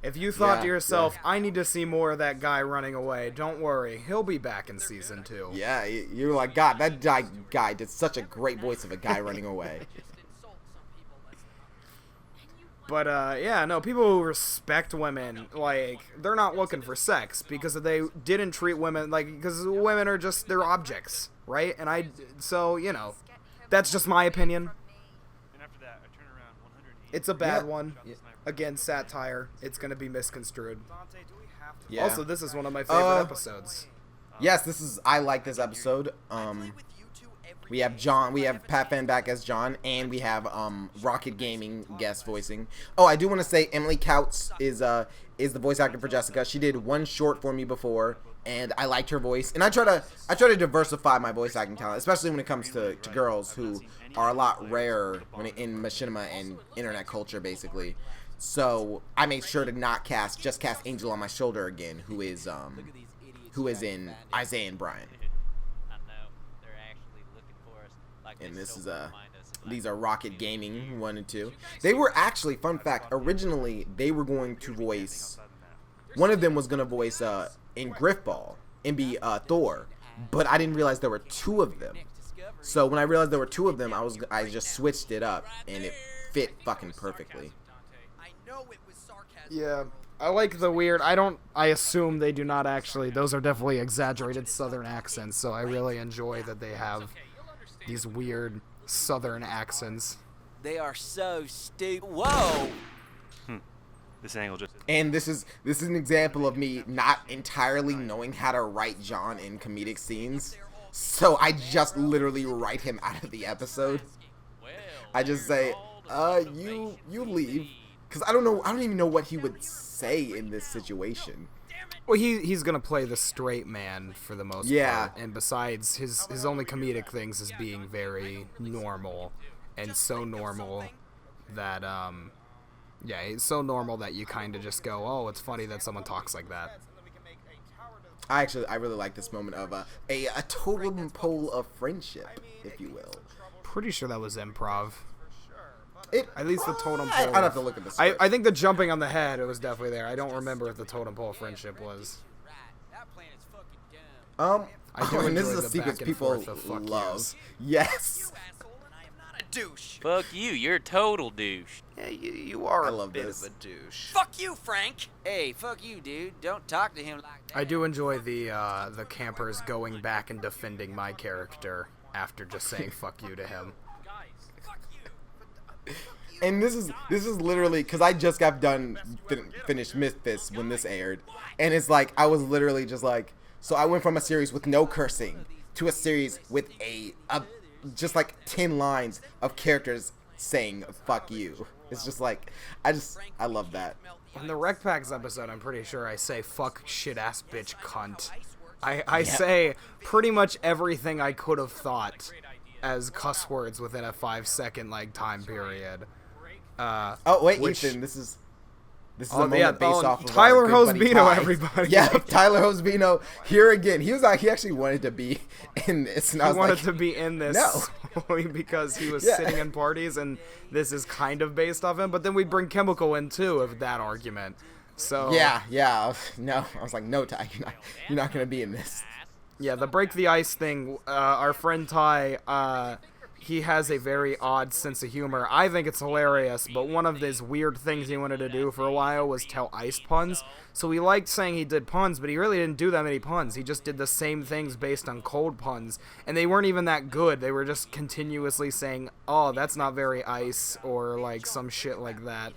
If you thought to Yeah, yourself, I need to see more of that guy running away, don't worry. He'll be back in Season 2. Yeah, you're like, God, that guy did such a great voice of a guy running away. But, yeah, no, people who respect women, like, they're not looking for sex because they didn't treat women, like, because women are just, they're objects, right? And so, you know, that's just my opinion. It's a bad one. Again, satire. It's going to be misconstrued. Yeah. Also, this is one of my favorite episodes. Yes, I like this episode. We have Pat Fan back as John, and we have Rocket Gaming guest voicing. Oh, I do want to say Emily Kautz is the voice actor for Jessica. She did one short for me before, and I liked her voice. And I try to diversify my voice acting talent, especially when it comes to girls who are a lot rarer in machinima and internet culture, basically. So I make sure to not cast Angel on My Shoulder again, who is in Isaiah and Brian. And this is these are Rocket Gaming 1 and 2. They were actually, fun fact, originally they were going to voice, one of them was going to voice in Griffball and be Thor, but I didn't realize there were 2 of them. So when I realized there were 2 of them, I just switched it up and it fit fucking perfectly. Yeah. I like the weird, I assume they do not actually, those are definitely exaggerated southern accents, so I really enjoy that they have these weird southern accents. They are so stupid. Whoa! This angle just... And this is an example of me not entirely knowing how to write John in comedic scenes. So I just literally write him out of the episode. I just say, you leave. Because I don't even know what he would say in this situation. Well, he's gonna play the straight man for the most part, and besides, his only comedic things is being very normal, and so normal that yeah, it's so normal that you kind of just go, oh, it's funny that someone talks like that. I really like this moment of a totem pole of friendship, if you will. Pretty sure that was improv. At least the totem pole. I'd have to look at this. I think the jumping on the head, it was definitely there. I don't remember if the totem pole friendship was. And this is enjoy a the sequence back and people forth of fuck love. yous. Yes. Douche. Fuck you, you're a total douche. Yeah, you are I a love bit this. of a douche. Fuck you, Frank. Hey, fuck you, dude. Don't talk to him like that. I do enjoy the campers going back and defending my character after just saying fuck you to him. And this is literally because I just got done finished Misfits when this aired, and it's like I was literally just like, so I went from a series with no cursing to a series with a just like 10 lines of characters saying fuck you. It's just like I love that. In the Rec Packs episode, I'm pretty sure I say fuck shit ass bitch cunt. I say pretty much everything I could have thought as cuss words within a 5-second like time period. Oh wait, which- Ethan, this is This is a moment based off of Tyler our good buddy Hosbino, Ty. everybody. Yeah, Tyler Hosbino here again. He was like, he actually wanted to be in this, and I He was wanted like, to be in this no. solely because he was Yeah. sitting in parties, and this is kind of based off him. But then we'd bring Chemical in too, of that argument. So yeah, no. I was like, no, Ty, you're not gonna be in this. yeah, the break the ice thing. Our friend Ty, he has a very odd sense of humor. I think it's hilarious, but one of his weird things he wanted to do for a while was tell ice puns. So he liked saying he did puns, but he really didn't do that many puns. He just did the same things based on cold puns, and they weren't even that good. They were just continuously saying, "Oh, that's not very ice," or like some shit like that.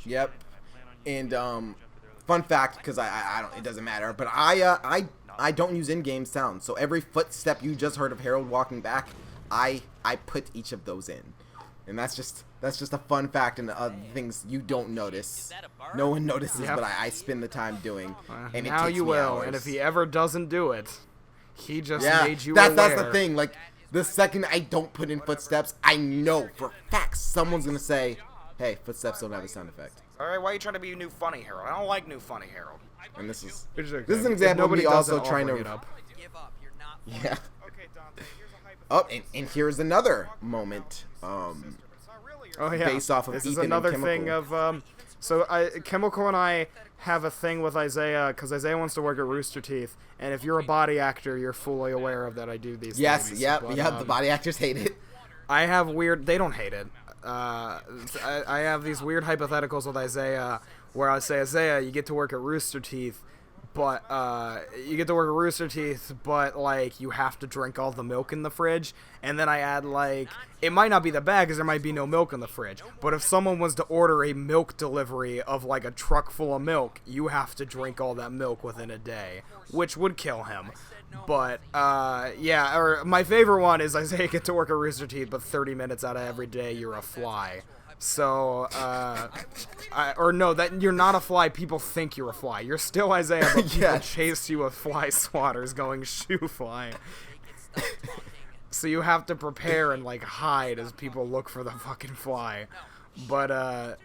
Yep. And fun fact, because I don't, it doesn't matter, but I don't use in-game sounds. So every footstep you just heard of Harold walking back, I put each of those in, and that's just a fun fact and things you don't notice. No one notices, Yep. but I spend the time doing. And Now it takes you me will, hours. and if he ever doesn't do it, he just Yeah, made you that's aware. the thing. Like the second I don't put in footsteps, I know for a fact someone's gonna say, "Hey, footsteps don't have a sound effect." All right, why are you trying to be new funny Harold? I don't like new funny Harold. And this is This is an example of me also trying to. Yeah. Oh, and here's another moment. Oh yeah. Based off of this is Ethan and another Chemical. thing of So Chemical and I have a thing with Isaiah because Isaiah wants to work at Rooster Teeth, and if you're a body actor, you're fully aware of that I do these Yes. things. Yep. But, Yep. The body actors hate it. I have weird. They don't hate it. I have these weird hypotheticals with Isaiah where I say, Isaiah, you get to work at Rooster Teeth, but like you have to drink all the milk in the fridge, and then I add like it might not be the bad because there might be no milk in the fridge, but if someone was to order a milk delivery of like a truck full of milk, you have to drink all that milk within a day, which would kill him. But yeah, or my favorite one is Isaiah get to work at Rooster Teeth, but 30 minutes out of every day you're a fly. So, or no, that you're not a fly. People think you're a fly. You're still Isaiah, but people Yes. chase you with fly swatters going shoo fly. So you have to prepare and like hide as people look for the fucking fly. But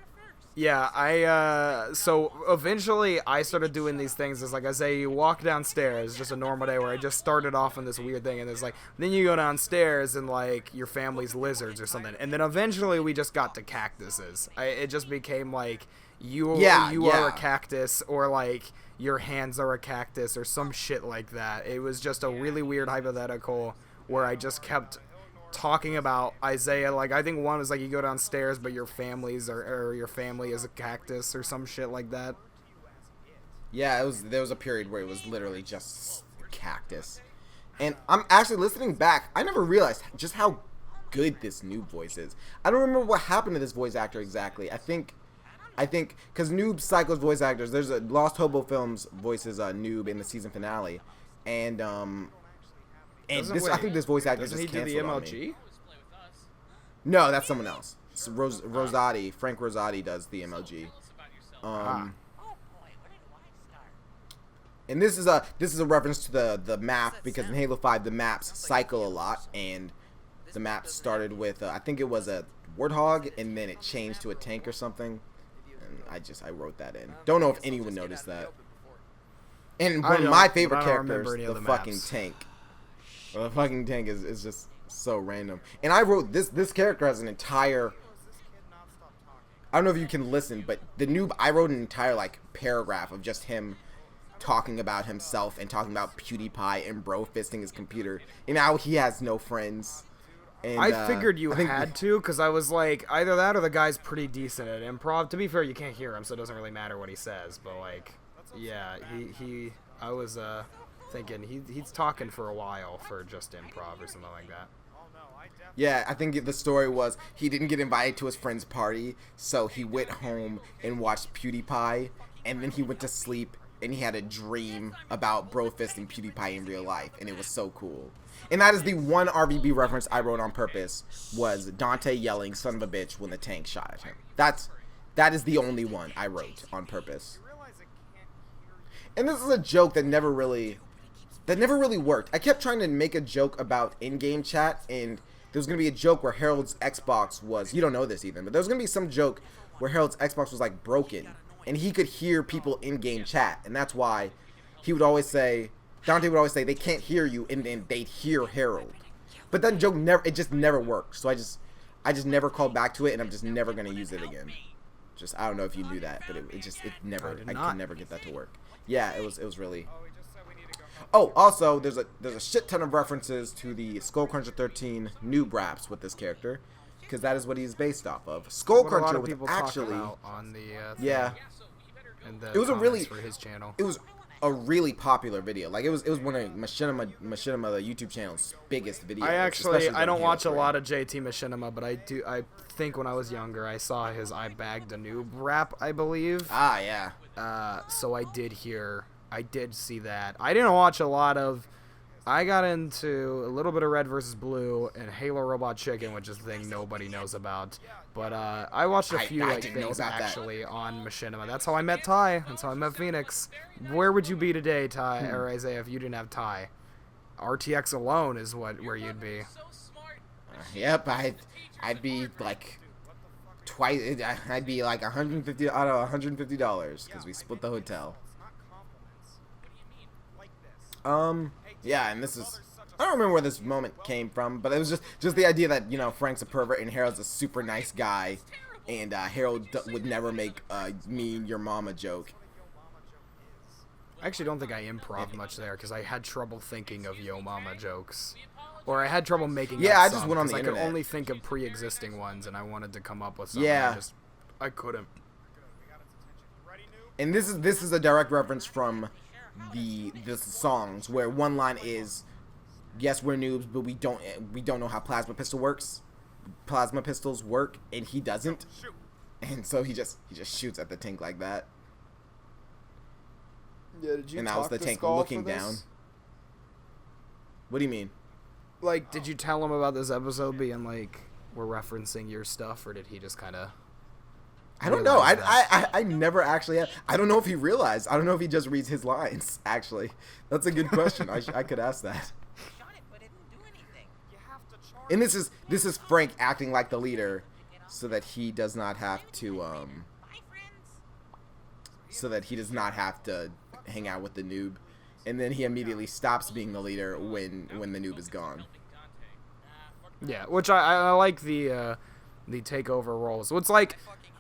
yeah, so eventually I started doing these things. It's like Isaiah, you walk downstairs, just a normal day where I just started off on this weird thing, and it's like then you go downstairs and like your family's lizards or something, and then eventually we just got to cactuses. It just became like you are a cactus, or like your hands are a cactus, or some shit like that. It was just a really weird hypothetical where I just kept talking about Isaiah. Like I think one was like you go downstairs but your families or your family is a cactus or some shit like that. Yeah, there was a period where it was literally just cactus. And I'm actually listening back, I never realized just how good this Noob voice is. I don't remember what happened to this voice actor exactly. I think because Noob cycles voice actors. There's a Lost Hobo Films voices Noob in the season finale, and I think this voice actor Doesn't just he do the canceled on me. MLG? No, that's someone else. It's Rosati. Frank Rosati does the MLG. And this is a reference to the map, because in Halo 5 the maps cycle a lot, and the map started with I think it was a warthog, and then it changed to a tank or something. And I wrote that in. Don't know if anyone noticed that. And one of my favorite characters, the fucking tank. Well, the fucking tank is just so random. And I wrote this character has an entire, I don't know if you can listen, but the Noob, I wrote an entire like paragraph of just him talking about himself and talking about PewDiePie and bro fisting his computer and how he has no friends. And I figured you had to, because I was like, either that or the guy's pretty decent at improv. To be fair, you can't hear him, so it doesn't really matter what he says. But like, yeah, I was thinking he's talking for a while for just improv or something like that. Yeah, I think the story was he didn't get invited to his friend's party, so he went home and watched PewDiePie, and then he went to sleep, and he had a dream about bro fisting PewDiePie in real life, and it was so cool. And that is the one RVB reference I wrote on purpose, was Dante yelling "son of a bitch" when the tank shot at him. That is the only one I wrote on purpose. And this is a joke that never really worked. I kept trying to make a joke about in-game chat, and there's gonna be a joke where Harold's Xbox was, you don't know this even, but there's gonna be some joke where Harold's Xbox was like broken, and he could hear people in-game chat, and that's why he would always say, Dante would always say, they can't hear you, and then they'd hear Harold. But that joke it just never worked, so I just never called back to it, and I'm just never gonna use it again. Just, I don't know if you knew that, but it never, I could never get that to work. Yeah, it was really. Oh, also, there's a shit ton of references to the Skullcruncher 13 noob raps with this character, because that is what he's based off of. Skullcruncher was actually on the yeah, and the it was a really for his channel. It was a really popular video. Like it was one of Machinima, the YouTube channel's biggest videos. I don't watch a lot of JT Machinima, but I think when I was younger I saw his I Bagged a Noob rap, I believe. Ah, yeah. So I did see that. I didn't watch a lot of. I got into a little bit of Red vs. Blue and Halo Robot Chicken, which is a thing nobody knows about. But I watched a few things actually on Machinima. That's how I met Ty. That's how I met Phoenix. Where would you be today, Ty or Isaiah, if you didn't have Ty? RTX alone is where you'd be. Yep, I'd be like twice. I'd be like $150 out of $150 because we split the hotel. Yeah, and this is, I don't remember where this moment came from, but it was just the idea that, you know, Frank's a pervert and Harold's a super nice guy, and Harold would never make me and your mama joke. I actually don't think I improv much there because I had trouble thinking of yo mama jokes, or I had trouble making. Yeah, up I just went on the internet. I could internet. only think of pre-existing ones, and I wanted to come up with something. Yeah, I couldn't. And this is a direct reference from the songs where one line is, yes, we're noobs, but we don't know how plasma pistols work, and he doesn't, and so he just shoots at the tank like that. Yeah, did you and that was the tank looking down. What do you mean? Like, did you tell him about this episode being like we're referencing your stuff, or did he just kind of? I don't know. I never actually. I don't know if he realized. I don't know if he just reads his lines. Actually, that's a good question. I could ask that. And this is Frank acting like the leader, so that he does not have to hang out with the noob, and then he immediately stops being the leader when the noob is gone. Yeah, which I like the takeover roles. So it's like.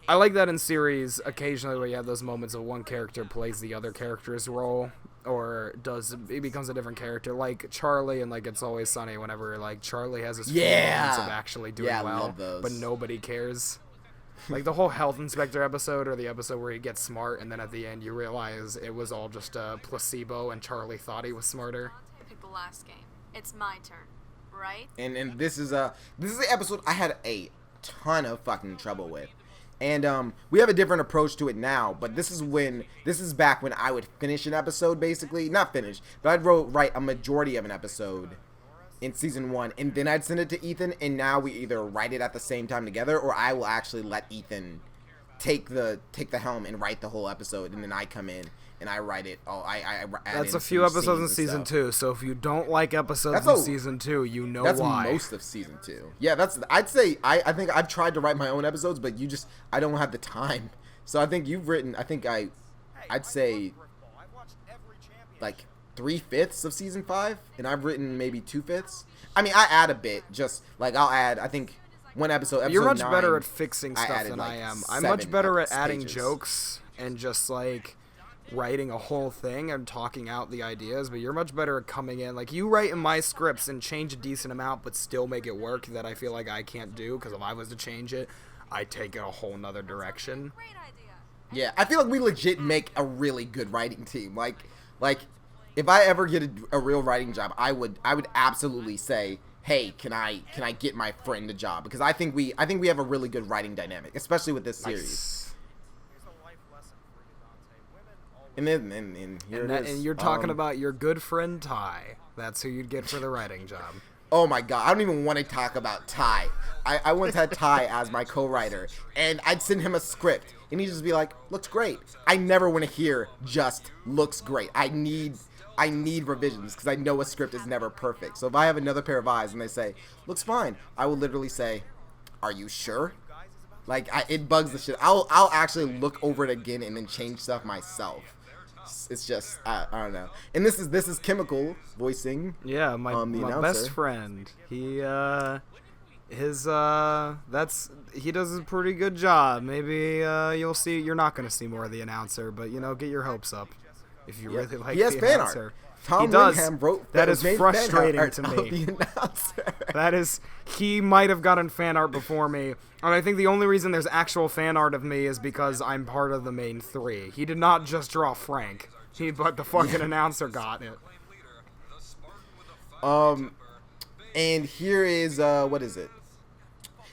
I like that in series occasionally where you have those moments of one character plays the other character's role or it becomes a different character, like Charlie and like It's Always Sunny, whenever like Charlie has his few moments of actually doing well, but nobody cares. Like the whole health inspector episode or the episode where he gets smart and then at the end you realize it was all just a placebo and Charlie thought he was smarter. Pick the last game. It's my turn, right? And this is the episode I had a ton of fucking trouble with. And we have a different approach to it now, but this is back when I would finish an episode, basically. Not finish, but I'd write a majority of an episode in season 1, and then I'd send it to Ethan, and now we either write it at the same time together, or I will actually let Ethan take the helm and write the whole episode, and then I come in and I write it. That's a few episodes in season 2, so if you don't like episodes in season 2, you know that's why. That's most of season 2. Yeah, I'd say I think I've tried to write my own episodes, but I don't have the time. So I think you've written, I'd say like 3/5 of season 5, and I've written maybe 2/5. I mean, I add a bit, just like I'll add, I think one episode You're much 9, better at fixing stuff than like I am. I'm much better at adding stages. jokes and just like writing a whole thing and talking out the ideas, but you're much better at coming in. Like, you write in my scripts and change a decent amount but still make it work, that I feel like I can't do, because if I was to change it, I'd take it a whole nother direction. Yeah, I feel like we legit make a really good writing team. Like if I ever get a real writing job, I would absolutely say, hey, can I get my friend a job? Because I think we have a really good writing dynamic, especially with this series. And you're talking about your good friend Ty. That's who you'd get for the writing job. Oh my god, I don't even want to talk about Ty. I once had Ty as my co-writer, and I'd send him a script, and he'd just be like, looks great. I never want to hear just looks great. I need I need revisions because I know a script is never perfect. So if I have another pair of eyes and they say, looks fine, I will literally say, are you sure? Like, it bugs the shit. I'll actually look over it again and then change stuff myself. It's just, I don't know. And this is Chemical voicing. Yeah, my announcer. best friend. He he does a pretty good job. Maybe you're not gonna see more of the announcer, but get your hopes up if you really like He has the fan announcer. art. Tom He does. Wingham wrote That is made frustrating fan art to of me. the announcer. He might have gotten fan art before me, and I think the only reason there's actual fan art of me is because I'm part of the main 3. He did not just draw Frank. But the fucking announcer got it. And here is what is it?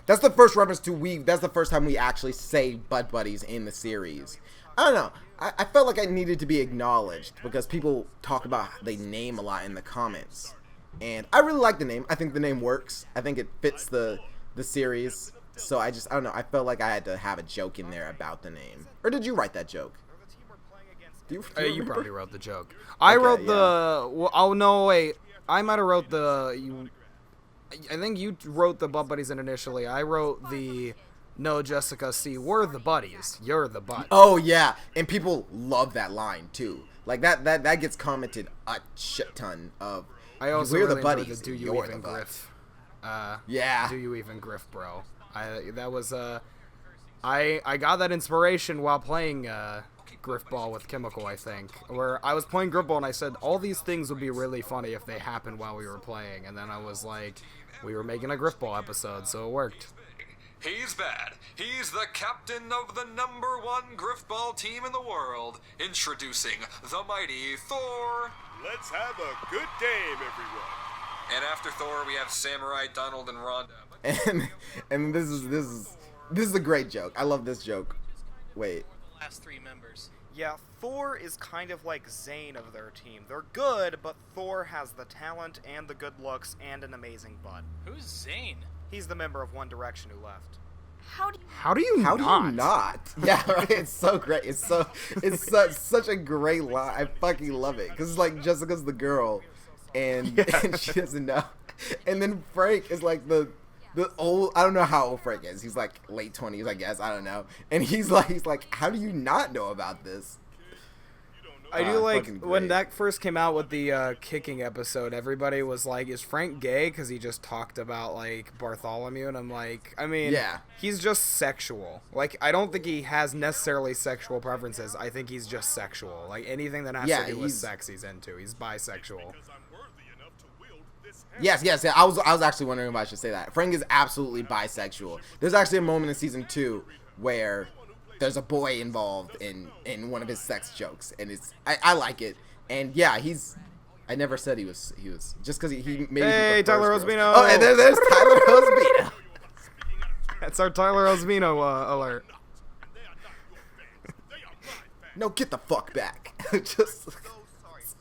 That's the first reference to that's the first time we actually say Bud Buddies in the series. I don't know. I felt like I needed to be acknowledged because people talk about they name a lot in the comments. And I really like the name. I think the name works. I think it fits the series. So I don't know. I felt like I had to have a joke in there about the name. Or did you write that joke? Do You probably wrote the joke. I wrote the... Well, oh, no, wait. I might have wrote the... I think you wrote the Butt Buddies in initially. I wrote the... No, Jessica, see, we're the buddies. You're the butt. Oh, yeah. And people love that line, too. Like, that gets commented a shit ton of... I also we're really the buddies. Do you you're even the griff? Yeah. Do you even griff, bro? That was... I got that inspiration while playing... Griffball with Chemical, I think, where I was playing Griffball and I said all these things would be really funny if they happened while we were playing, and then I was like, we were making a Griffball episode, so it worked. He's bad. He's the captain of the #1 Griffball team in the world. Introducing the mighty Thor. Let's have a good game, everyone. And after Thor, we have Samurai Donald and Rhonda. And this is a great joke. I love this joke. Wait. Last 3 members. Yeah, Thor is kind of like Zayn of their team. They're good, but Thor has the talent and the good looks and an amazing butt. Who's Zayn? He's the member of One Direction who left. How do you How do you not? Yeah, right. It's so great. It's such a great line. I fucking love it because like Jessica's the girl, and she doesn't know, and then Frank is like the old, I don't know how old Frank is. He's like late 20s, I guess. I don't know. And he's like, how do you not know about this? I do like fucking when great. that first came out with the kicking episode, everybody was like, is Frank gay? Because he just talked about like Bartholomew. And I'm like, I mean, Yeah. he's just sexual. Like, I don't think he has necessarily sexual preferences. I think he's just sexual. Like, anything that has Yeah, to do with he's- sex, he's into. He's bisexual. Yes. Yeah. I was actually wondering if I should say that. Frank is absolutely bisexual. There's actually a moment in season 2 where there's a boy involved in one of his sex jokes, and I like it. And yeah, I never said he was just because he made. Hey, Tyler Osbino. Oh, and there's Tyler Osbino. That's our Tyler Osbino alert. No, get the fuck back. Just.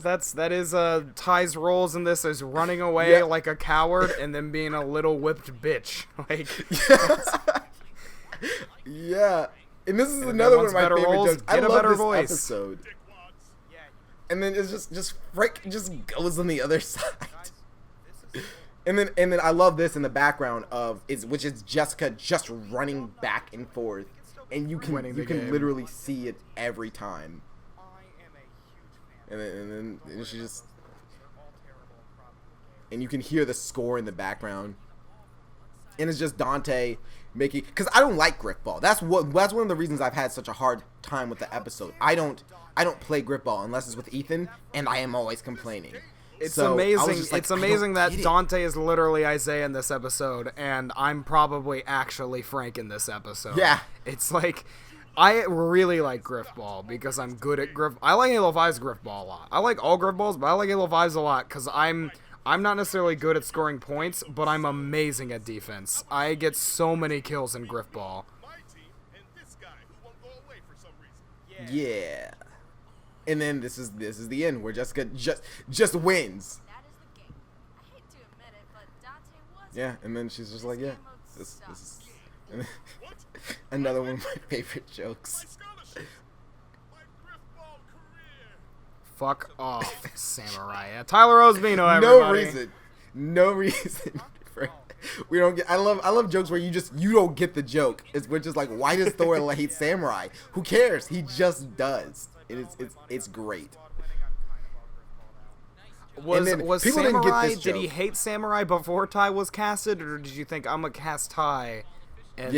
That is Ty's roles in this is running away Yeah. like a coward and then being a little whipped bitch. Like, Yeah. And this is if another it one of wants my better favorite roles, jokes. I get a love better this voice. episode. And then it's just Frank just goes on the other side. And then I love this in the background which is Jessica just running back and forth, and you can Winning the game. literally see it every time. And then she just, and you can hear the score in the background, and it's just Dante making, because I don't like Griffball. That's one of the reasons I've had such a hard time with the episode. I don't play Griffball unless it's with Ethan, and I am always complaining. it's So, I was amazing. just like, It's I don't amazing that get it. Dante is literally Isaiah in this episode, and I'm probably actually Frank in this episode. Yeah. It's like, I really like Griffball because I'm good at Griff. I like Halo 5's Griffball a lot. I like all Griffballs, but I like Halo 5's a lot because I'm not necessarily good at scoring points, but I'm amazing at defense. I get so many kills in Griffball. Yeah. And then this is the end where Jessica just wins. That is the game. I hate to admit it, but Dante was. Yeah, and then she's just like, yeah, this is and then, another one of my favorite jokes. Fuck off, Samurai. Yeah, Tyler Osbino, everybody. No reason. We don't get. I love jokes where you don't get the joke. We're just like, why does Thor hate Samurai? Who cares? He just does. It's great. Was people Samurai? didn't get this Did he joke. hate Samurai before Ty was casted, or did you think I'm gonna cast Ty, and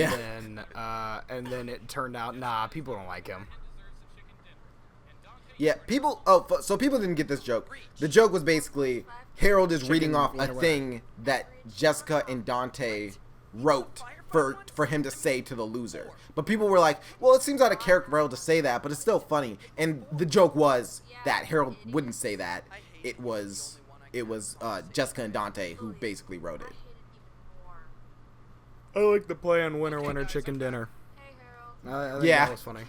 then it turned out nah, people don't like him. Yeah, people. Oh, so people didn't get this joke. The joke was basically Harold is reading off a thing that Jessica and Dante wrote for him to say to the loser. But people were like, well, it seems out of character for Harold to say that, but it's still funny. And the joke was that Harold wouldn't say that. It was Jessica and Dante who basically wrote it. I like the play on winner winner chicken dinner. Hey, Harold. I think Yeah. that was funny.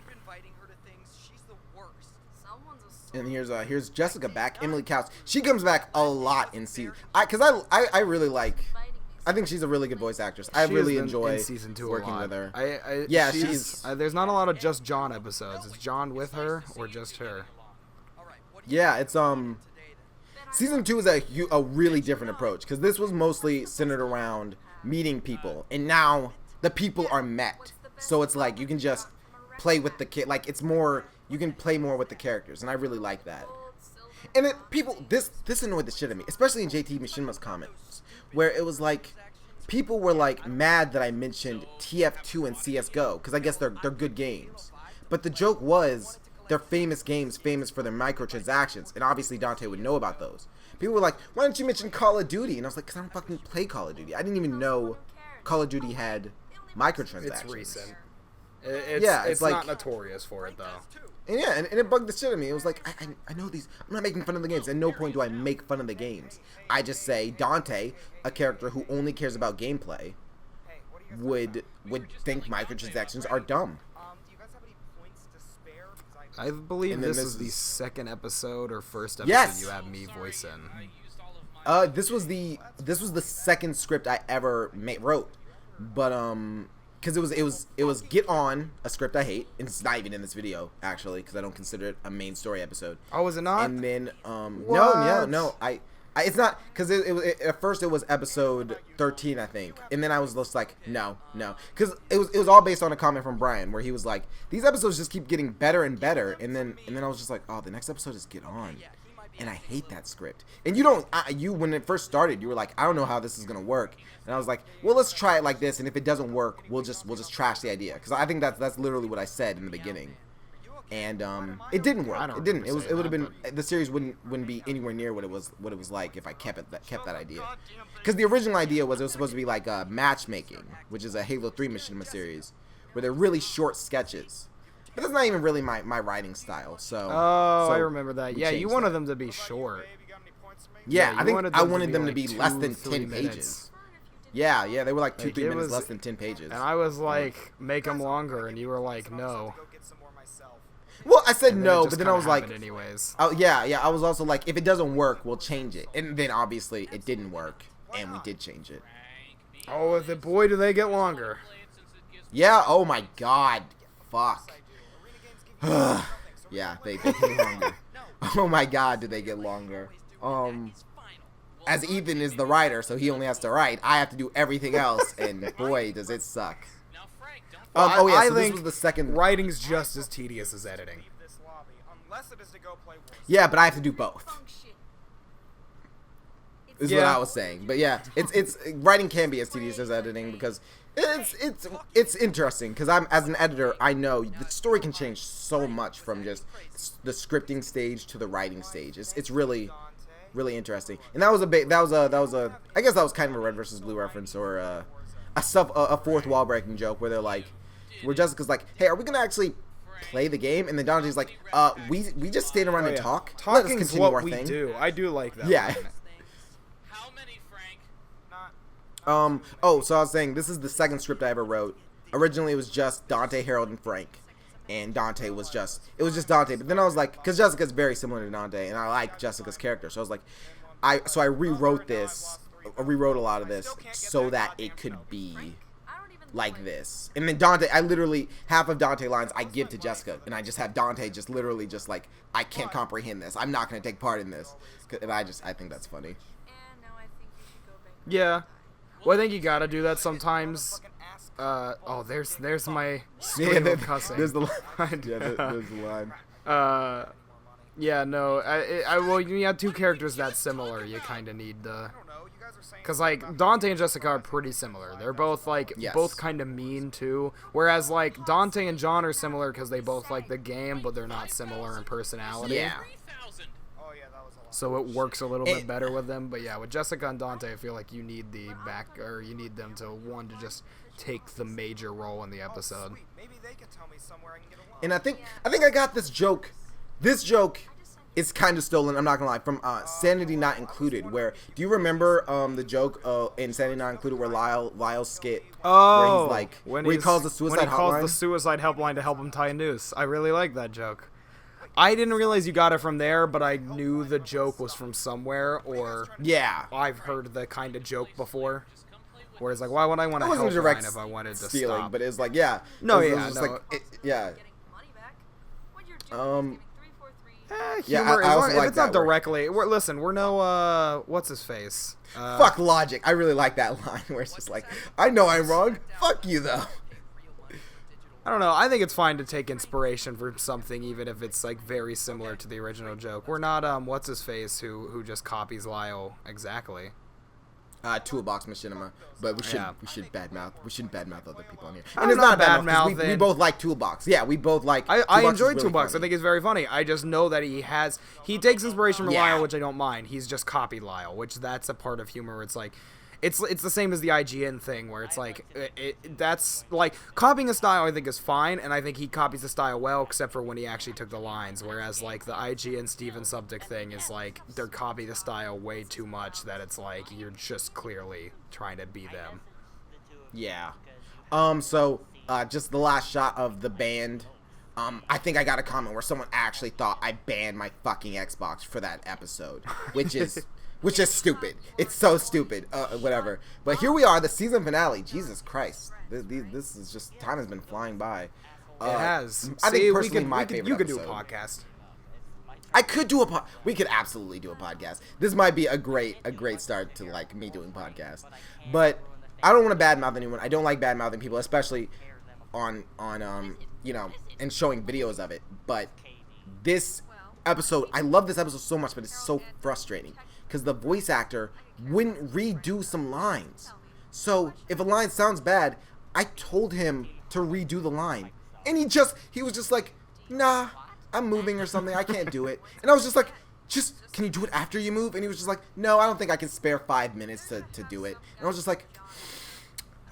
Someone's a And here's Jessica back. Emily Coutts. She comes back a lot in season. I really like. I think she's a really good voice actress. I She really has been enjoy in season 2 working a lot. with her. Yeah, she's. there's not a lot of just John episodes. Is John with her or just her? Yeah, it's season 2 is a really different approach because this was mostly centered around meeting people, and now the people are met. So it's like you can just play with the kid. Like it's more, you can play more with the characters, and I really like that. And this annoyed the shit out of me, especially in JT Machinima's comments, where it was like people were like mad that I mentioned TF2 and CS:GO because I guess they're good games, but the joke was they're famous games, famous for their microtransactions, and obviously Dante would know about those. People were like, why don't you mention Call of Duty? And I was like, because I don't fucking play Call of Duty. I didn't even know Call of Duty had microtransactions. It's recent. It's like, not notorious for it though. And yeah, and it bugged the shit out of me. It was like, I know these. I'm not making fun of the games. At no point do I make fun of the games. I just say Dante, a character who only cares about gameplay, would think microtransactions are dumb. I believe And then this this is the is- second episode or first episode Yes! you have me voice in. This was the second script I ever wrote, but because it was Get On, a script I hate, and it's not even in this video actually because I don't consider it a main story episode. Oh, is it not? And then What? no, it's not because at first it was episode 13 I think, and then I was just like no, because it was all based on a comment from Brian where he was like these episodes just keep getting better and better, and then I was just like, oh, the next episode is Get On, and I hate that script. And you when it first started you were like, I don't know how this is gonna work, and I was like, well, let's try it like this, and if it doesn't work we'll just trash the idea, because I think that's literally what I said in the beginning. And it didn't work. It didn't. It would have been, the series wouldn't be anywhere near what it was like if I kept that idea. Because the original idea was it was supposed to be like matchmaking, which is a Halo 3 Machinima series, where they're really short sketches. But that's not even really my writing style. So I remember that. we Yeah, you changed wanted that. them to be short. Yeah, you I think wanted I them to wanted be them to like be 2, less than 3 10 minutes. pages. Yeah, they were like 2-3 Like, it minutes was- less than 10 pages. And I was like, make them longer, and you were like, no. Well, I said And then it no, just but then I kinda was like, happened anyways. oh yeah, I was also like, if it doesn't work, we'll change it. And then obviously it didn't work, and we did change it. Oh, boy, do they get longer. Yeah. Oh my God. Fuck. Yeah, they get longer. Oh my God, did they get longer? As Ethan is the writer, so he only has to write. I have to do everything else, and boy, does it suck. Oh yeah, I so this think was the second. writing's just as tedious as editing. Yeah, but I have to do both. Is what Yeah. I was saying. But yeah, it's writing can be as tedious as editing because it's interesting because I'm as an editor I know the story can change so much from just the scripting stage to the writing stage. It's really interesting. And that was a I guess that was kind of a Red versus Blue reference or a fourth wall breaking joke where they're like where Jessica's like, hey, are we gonna actually play the game? And then Dante's like, we just stand around and talk. Let us Talking's continue what our we thing. do. I do like that. Yeah. line. How many, Frank? So I was saying this is the second script I ever wrote. Originally it was just Dante, Harold, and Frank, and Dante was just Dante. But then I was like, because Jessica's very similar to Dante, and I like Jessica's character, so I was like, I rewrote a lot of this so that it could be like this. And then Dante, I literally, half of Dante lines I give to Jessica, and I just have Dante just literally just like, I can't comprehend this. I'm not going to take part in this. And I think that's funny. Yeah. Well, I think you gotta do that sometimes. There's my scream of cussing. There's the line. Yeah, there's the line. Yeah, no, well, you have two characters that similar, you kind of need the... Because, like, Dante and Jessica are pretty similar. They're both, like, both kind of mean, too. Whereas, like, Dante and John are similar because they both like the game, but they're not similar in personality. Yeah. So it works a little bit better with them. But, yeah, with Jessica and Dante, I feel like you need you need them to just take the major role in the episode. And I think I got this joke. This joke is kind of stolen, I'm not gonna lie, from Sanity Not Included, where, do you remember the joke in Sanity Not Included where Lyle's skit, where he's like, where he calls the suicide helpline to help him tie a noose. I really like that joke. I didn't realize you got it from there, but I knew the joke was from somewhere, or yeah, I've heard the kind of joke before. Where it's like, why would I want to help Ryan if I wanted to stealing, stop? But it's like, yeah. No, it yeah, was no. Like, yeah. Humor, I also if like it's not that directly... we're no, what's his face? Fuck Logic. I really like that line where it's just like, I know I'm wrong. Fuck you, though. I don't know. I think it's fine to take inspiration from something, even if it's, like, very similar to the original joke. We're not, what's his face, who just copies Lyle exactly. Toolbox Machinima, but we shouldn't badmouth other people on here. And it's not bad mouth. We both like Toolbox. Yeah, we both like. I enjoy Toolbox. I think it's very funny. I just know that he takes inspiration from Lyle, which I don't mind. He's just copied Lyle, which that's a part of humor. Where it's like, it's the same as the IGN thing, where it's like that's like copying a style. I think is fine, and I think he copies the style well, except for when he actually took the lines. Whereas like the IGN Steven Subdick thing is like they're copying the style way too much that it's like you're just clearly trying to be them. Yeah. So just the last shot of the band. I think I got a comment where someone actually thought I banned my fucking Xbox for that episode, which is. Which is stupid. It's so stupid. Whatever. But here we are, the season finale. Jesus Christ. This is just, time has been flying by. It has. I think personally my favorite You could do episode. a podcast. I could do we could absolutely do a podcast. This might be a great start to like me doing podcasts. But I don't want to badmouth anyone. I don't like badmouthing people, especially on and showing videos of it. But this episode, I love this episode so much, but it's so frustrating. Because the voice actor wouldn't redo some lines. So if a line sounds bad, I told him to redo the line. And he was just like, nah, I'm moving or something. I can't do it. And I was just like, can you do it after you move? And he was just like, no, I don't think I can spare 5 minutes to do it. And I was just like,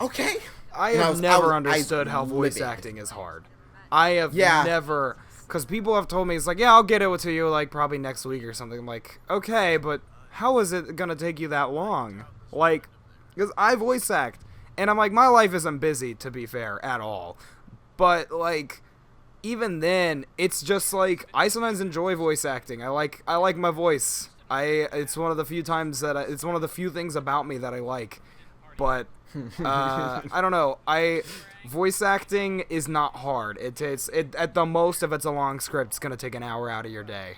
okay. I have never understood how voice acting is hard. I have never... Because people have told me, it's like, yeah, I'll get it to you, like, probably next week or something. I'm like, okay, but... How is it gonna take you that long? Like, because I voice act, and I'm like, my life isn't busy, to be fair, at all. But, like, even then, it's just, like, I sometimes enjoy voice acting. I like my voice. It's one of the few times that it's one of the few things about me that I like. But, I don't know. Voice acting is not hard. It's at the most, if it's a long script, it's gonna take an hour out of your day.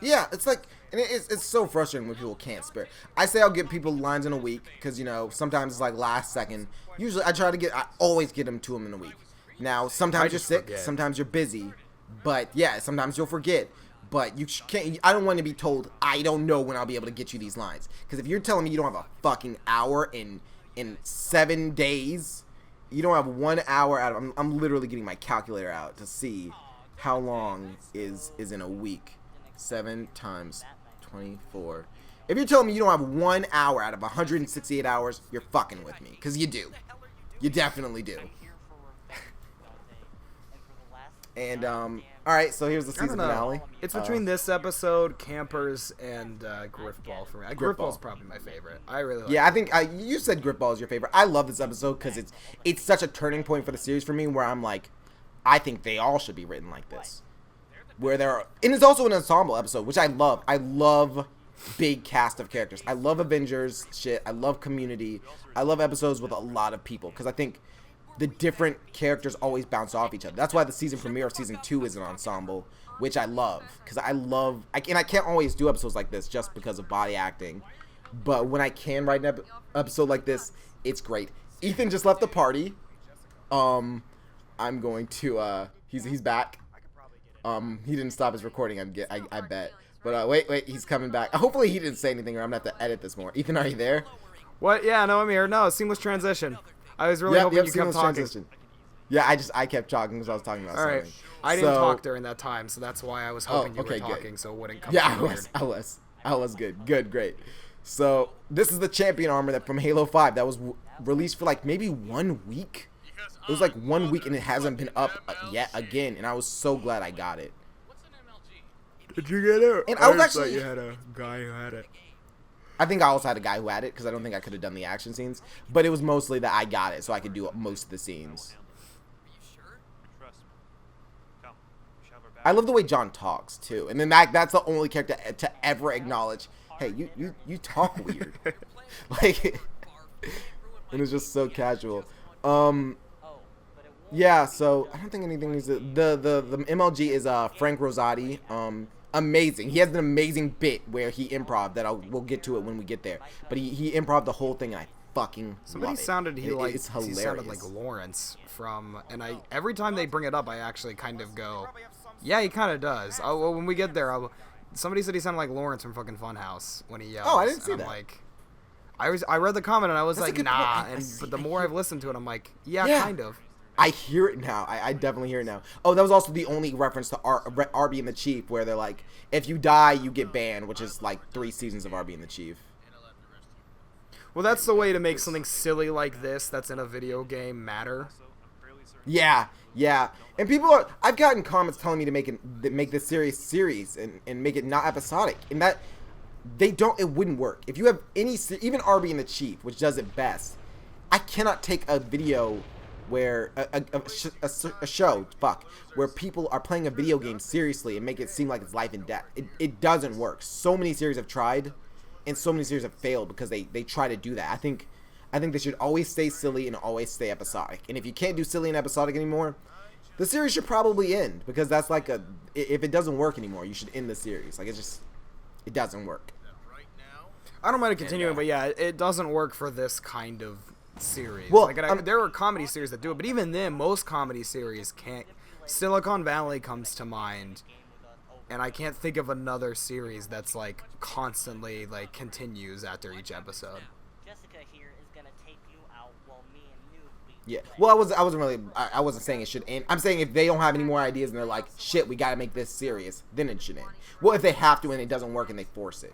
Yeah, it's like... And it's so frustrating when people can't spare. I say I'll get people lines in a week because, sometimes it's like last second. Usually I always get them to them in a week. Now, sometimes you're sick, sometimes you're busy. But, yeah, sometimes you'll forget. But you can't. I don't want to be told, I don't know when I'll be able to get you these lines. Because if you're telling me you don't have a fucking hour in 7 days, you don't have 1 hour out of... I'm literally getting my calculator out to see how long is in a week. 7 times 24. If you're telling me you don't have 1 hour out of 168 hours, you're fucking with me. Because you do. You definitely do. And, alright, so here's the season finale. It's between this episode, Campers, and Griffball for me. Griffball's probably my favorite. I really like it. I think you said Griffball is your favorite. I love this episode because it's such a turning point for the series for me where I'm like, I think they all should be written like this. And it's also an ensemble episode, which I love. I love big cast of characters. I love Avengers shit. I love Community. I love episodes with a lot of people because I think the different characters always bounce off each other. That's why the season premiere of season 2 is an ensemble, which I love because and I can't always do episodes like this just because of body acting, but when I can write an episode like this, it's great. Ethan just left the party. I'm going to he's back. He didn't stop his recording. I bet. But wait, he's coming back. Hopefully he didn't say anything, or I'm gonna have to edit this more. Ethan, are you there? What? Yeah, no, I'm here. No, seamless transition. I was really hoping you kept talking. Transition. Yeah, I kept talking because I was talking about All right. something. I didn't talk during that time, so that's why I was hoping you were okay, talking, good. so it wouldn't come. Yeah, weird. I was good, great. So this is the champion armor that from Halo 5 that was released for like maybe 1 week. It was like 1 week and it hasn't been up yet again, and I was so glad I got it. Did you get it? And I was actually you had a guy who had it. I think I also had a guy who had it because I don't think I could have done the action scenes, but it was mostly that I got it so I could do most of the scenes. I love the way John talks too, and then that's the only character to ever acknowledge, hey, you talk weird, like, and it's just so casual. Yeah, so I don't think anything is the MLG is Frank Rosati. Amazing. He has an amazing bit where he improv that we'll get to it when we get there. But he improv the whole thing and I fucking Somebody love it. sounded It's hilarious. he sounded like Lawrence from, and every time they bring it up I actually kind of go, yeah, he kind of does. Well, when we get there, somebody said he sounded like Lawrence from fucking Funhouse when he yells. Oh, I didn't see and that. Like, I read the comment and I was That's a like, good nah. point. But the more I've listened to it, I'm like, yeah, kind of. I hear it now. I definitely hear it now. Oh, that was also the only reference to RB and the Chief, where they're like, if you die, you get banned, which is like 3 seasons of RB and the Chief. Well, that's the way to make something silly like this that's in a video game matter. Yeah. And I've gotten comments telling me to make this series and make it not episodic, and that it wouldn't work. If you have even RB and the Chief, which does it best, I cannot take a video where a show where people are playing a video game seriously and make it seem like it's life and death. It doesn't work. So many series have tried, and so many series have failed because they try to do that. I think they should always stay silly and always stay episodic. And if you can't do silly and episodic anymore, the series should probably end, because that's like if it doesn't work anymore, you should end the series. Like, it doesn't work. I don't mind it continuing, but yeah, it doesn't work for this kind of series. Well, there are comedy series that do it, but even then, most comedy series can't. Silicon Valley comes to mind, and I can't think of another series that's like constantly like continues after each episode. Yeah. Well, I wasn't saying it should end. I'm saying if they don't have any more ideas and they're like, shit, we got to make this serious, then it should end. Well, if they have to and it doesn't work and they force it.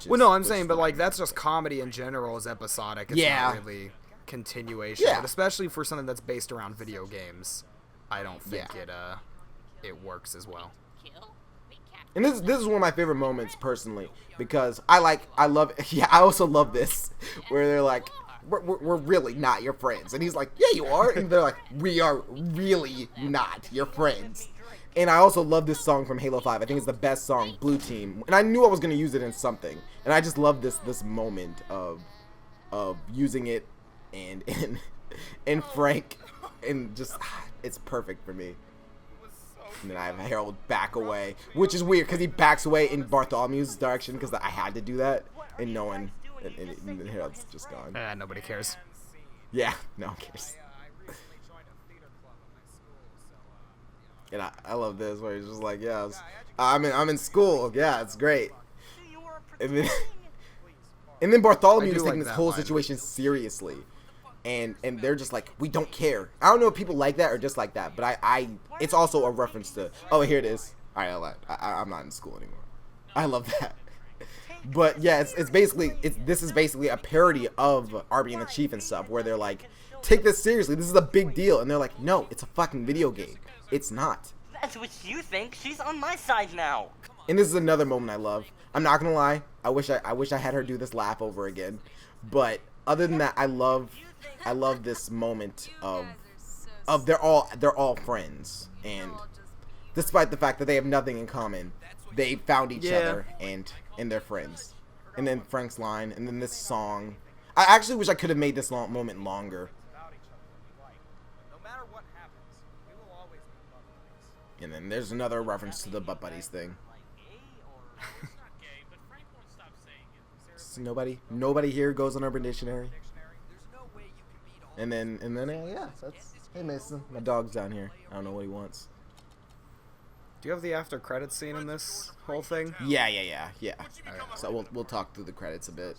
Well, no, I'm saying, but like that's just comedy in general is episodic. It's not really continuation. Yeah. But especially for something that's based around video games, I don't think it works as well. And this is one of my favorite moments personally, because I love I also love this where they're like, we're really not your friends, and he's like, yeah, you are, and they're like, we are really not your friends. And I also love this song from Halo 5. I think it's the best song, Blue Team. And I knew I was going to use it in something. And I just love this moment of using it and Frank, and just it's perfect for me. And then I have Harold back away, which is weird because he backs away in Bartholomew's direction because I had to do that, and no one, and Harold's just gone. Nobody cares. Yeah, no one cares. And I love this where he's just like, yeah, I'm in school. Yeah, it's great. And then Bartholomew is taking this whole situation seriously, and they're just like, we don't care. I don't know if people like that or dislike that, but it's also a reference to, oh, here it is. All right, I'm not in school anymore. I love that. But yeah, this is basically a parody of RB and the Chief and stuff, where they're like, take this seriously. This is a big deal, and they're like, no, it's a fucking video game. It's not. That's what you think. She's on my side now. And this is another moment I love. I'm not gonna lie. I wish I had her do this laugh over again. But other than that, I love this moment of they're all friends, and despite the fact that they have nothing in common. They found each Yeah. other and they're friends. And then Frank's line, and then this song. I actually wish I could have made this moment longer. No matter what happens, we will always be butt buddies. And then there's another reference to the butt buddies thing. So nobody here goes on Urban Dictionary. And then yeah, that's hey Mason, my dog's down here. I don't know what he wants. Do you have the after credits scene in this whole thing? Yeah. So we'll talk through the credits a bit.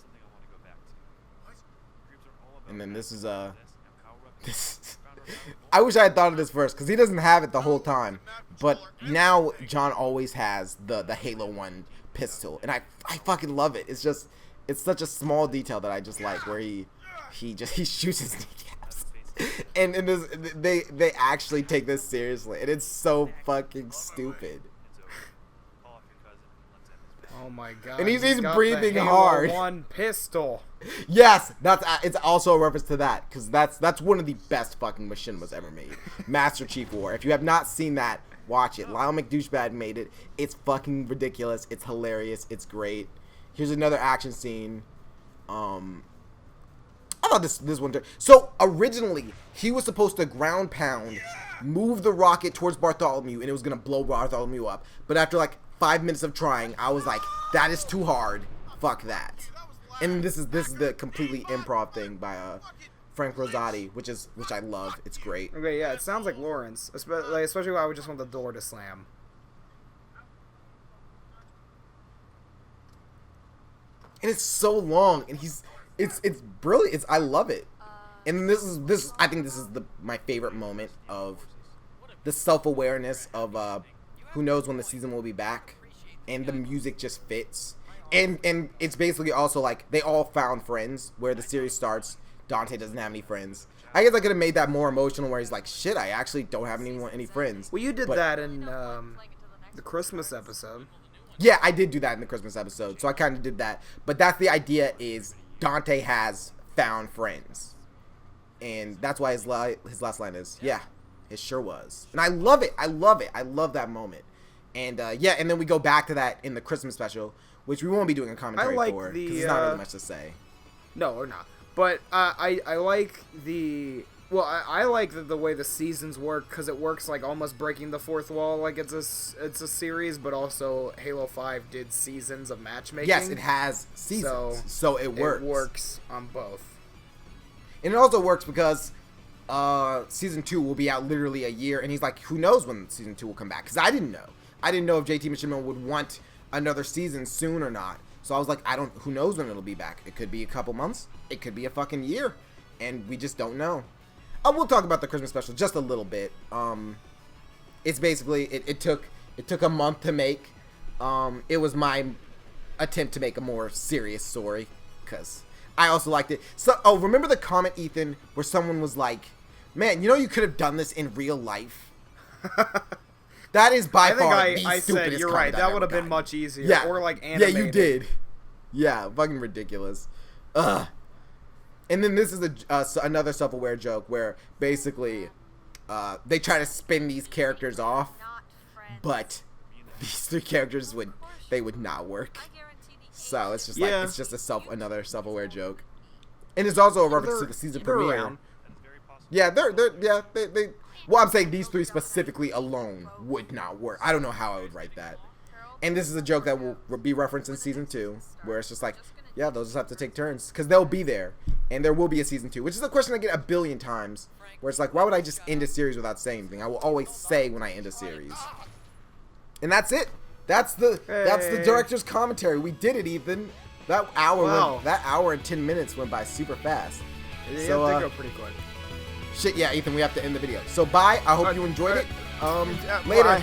And then this is this. I wish I had thought of this first, because he doesn't have it the whole time. But now John always has the Halo 1 pistol, and I fucking love it. It's such a small detail that I just like, where he shoots his kneecaps. And in this, they actually take this seriously, and it's so fucking stupid. Oh my god! And he's got breathing the Halo hard. 1 pistol. Yes, it's also a reference to that, because that's one of the best fucking machinimas ever made. Master Chief War. If you have not seen that, watch it. Lyle McDouchebag made it. It's fucking ridiculous. It's hilarious. It's great. Here's another action scene. I thought this one. So originally he was supposed to ground pound, move the rocket towards Bartholomew, and it was gonna blow Bartholomew up. But after like 5 minutes of trying, I was like, that is too hard. Fuck that. And this is the completely improv thing by Frank Rosati, which I love. It's great. Okay, yeah, it sounds like Lawrence, especially when I would just want the door to slam. And it's so long, and it's brilliant. I love it. And this I think this is my favorite moment of the self-awareness of who knows when the season will be back, and the music just fits. And it's basically also like they all found friends. Where the series starts, Dante doesn't have any friends. I guess I could have made that more emotional, where he's like, shit, I actually don't have any friends. Well, you did that in the Christmas episode. Yeah, I did do that in the Christmas episode, so I kind of did that. But that's the idea, is Dante has found friends. And that's why his last line is, yeah, it sure was. And I love it. I love that moment. And yeah, and then we go back to that in the Christmas special, which we won't be doing a commentary for, because there's not really much to say. No, we're not. But I like the... Well, I like the way the seasons work, because it works like almost breaking the fourth wall, like it's a series, but also Halo 5 did seasons of matchmaking. Yes, it has seasons, so it works. It works on both. And it also works because season 2 will be out literally a year, and he's like, who knows when season 2 will come back? Because I didn't know. I didn't know if JT Machinima would want another season soon or not. So I was like, who knows when it'll be back? It could be a couple months. It could be a fucking year. And we just don't know. We'll talk about the Christmas special just a little bit. It's basically, it took a month to make. It was my attempt to make a more serious story, because I also liked it. So, remember the comment, Ethan, where someone was like, man, you know you could have done this in real life? That is by far the stupidest said, you're right, that would have been much easier. Yeah. Or like animated. Yeah, you did. Yeah, fucking ridiculous. Ugh. And then this is another self-aware joke where basically they try to spin these characters off, but these three characters would not work. So it's just like it's just another self-aware joke. And it's also a reference to the season premiere. Around. Yeah, they well, I'm saying these three specifically alone would not work. I don't know how I would write that. And this is a joke that will be referenced in season 2, where it's just like, yeah, they'll just have to take turns, because they'll be there, and there will be a season 2, which is a question I get a billion times, where it's like, why would I just end a series without saying anything? I will always say when I end a series. And that's it. That's the director's commentary. We did it, Ethan. That hour and 10 minutes went by super fast. It So did go pretty quick. shit, yeah, Ethan, we have to end the video. So bye. I hope you enjoyed it. Later. Bye.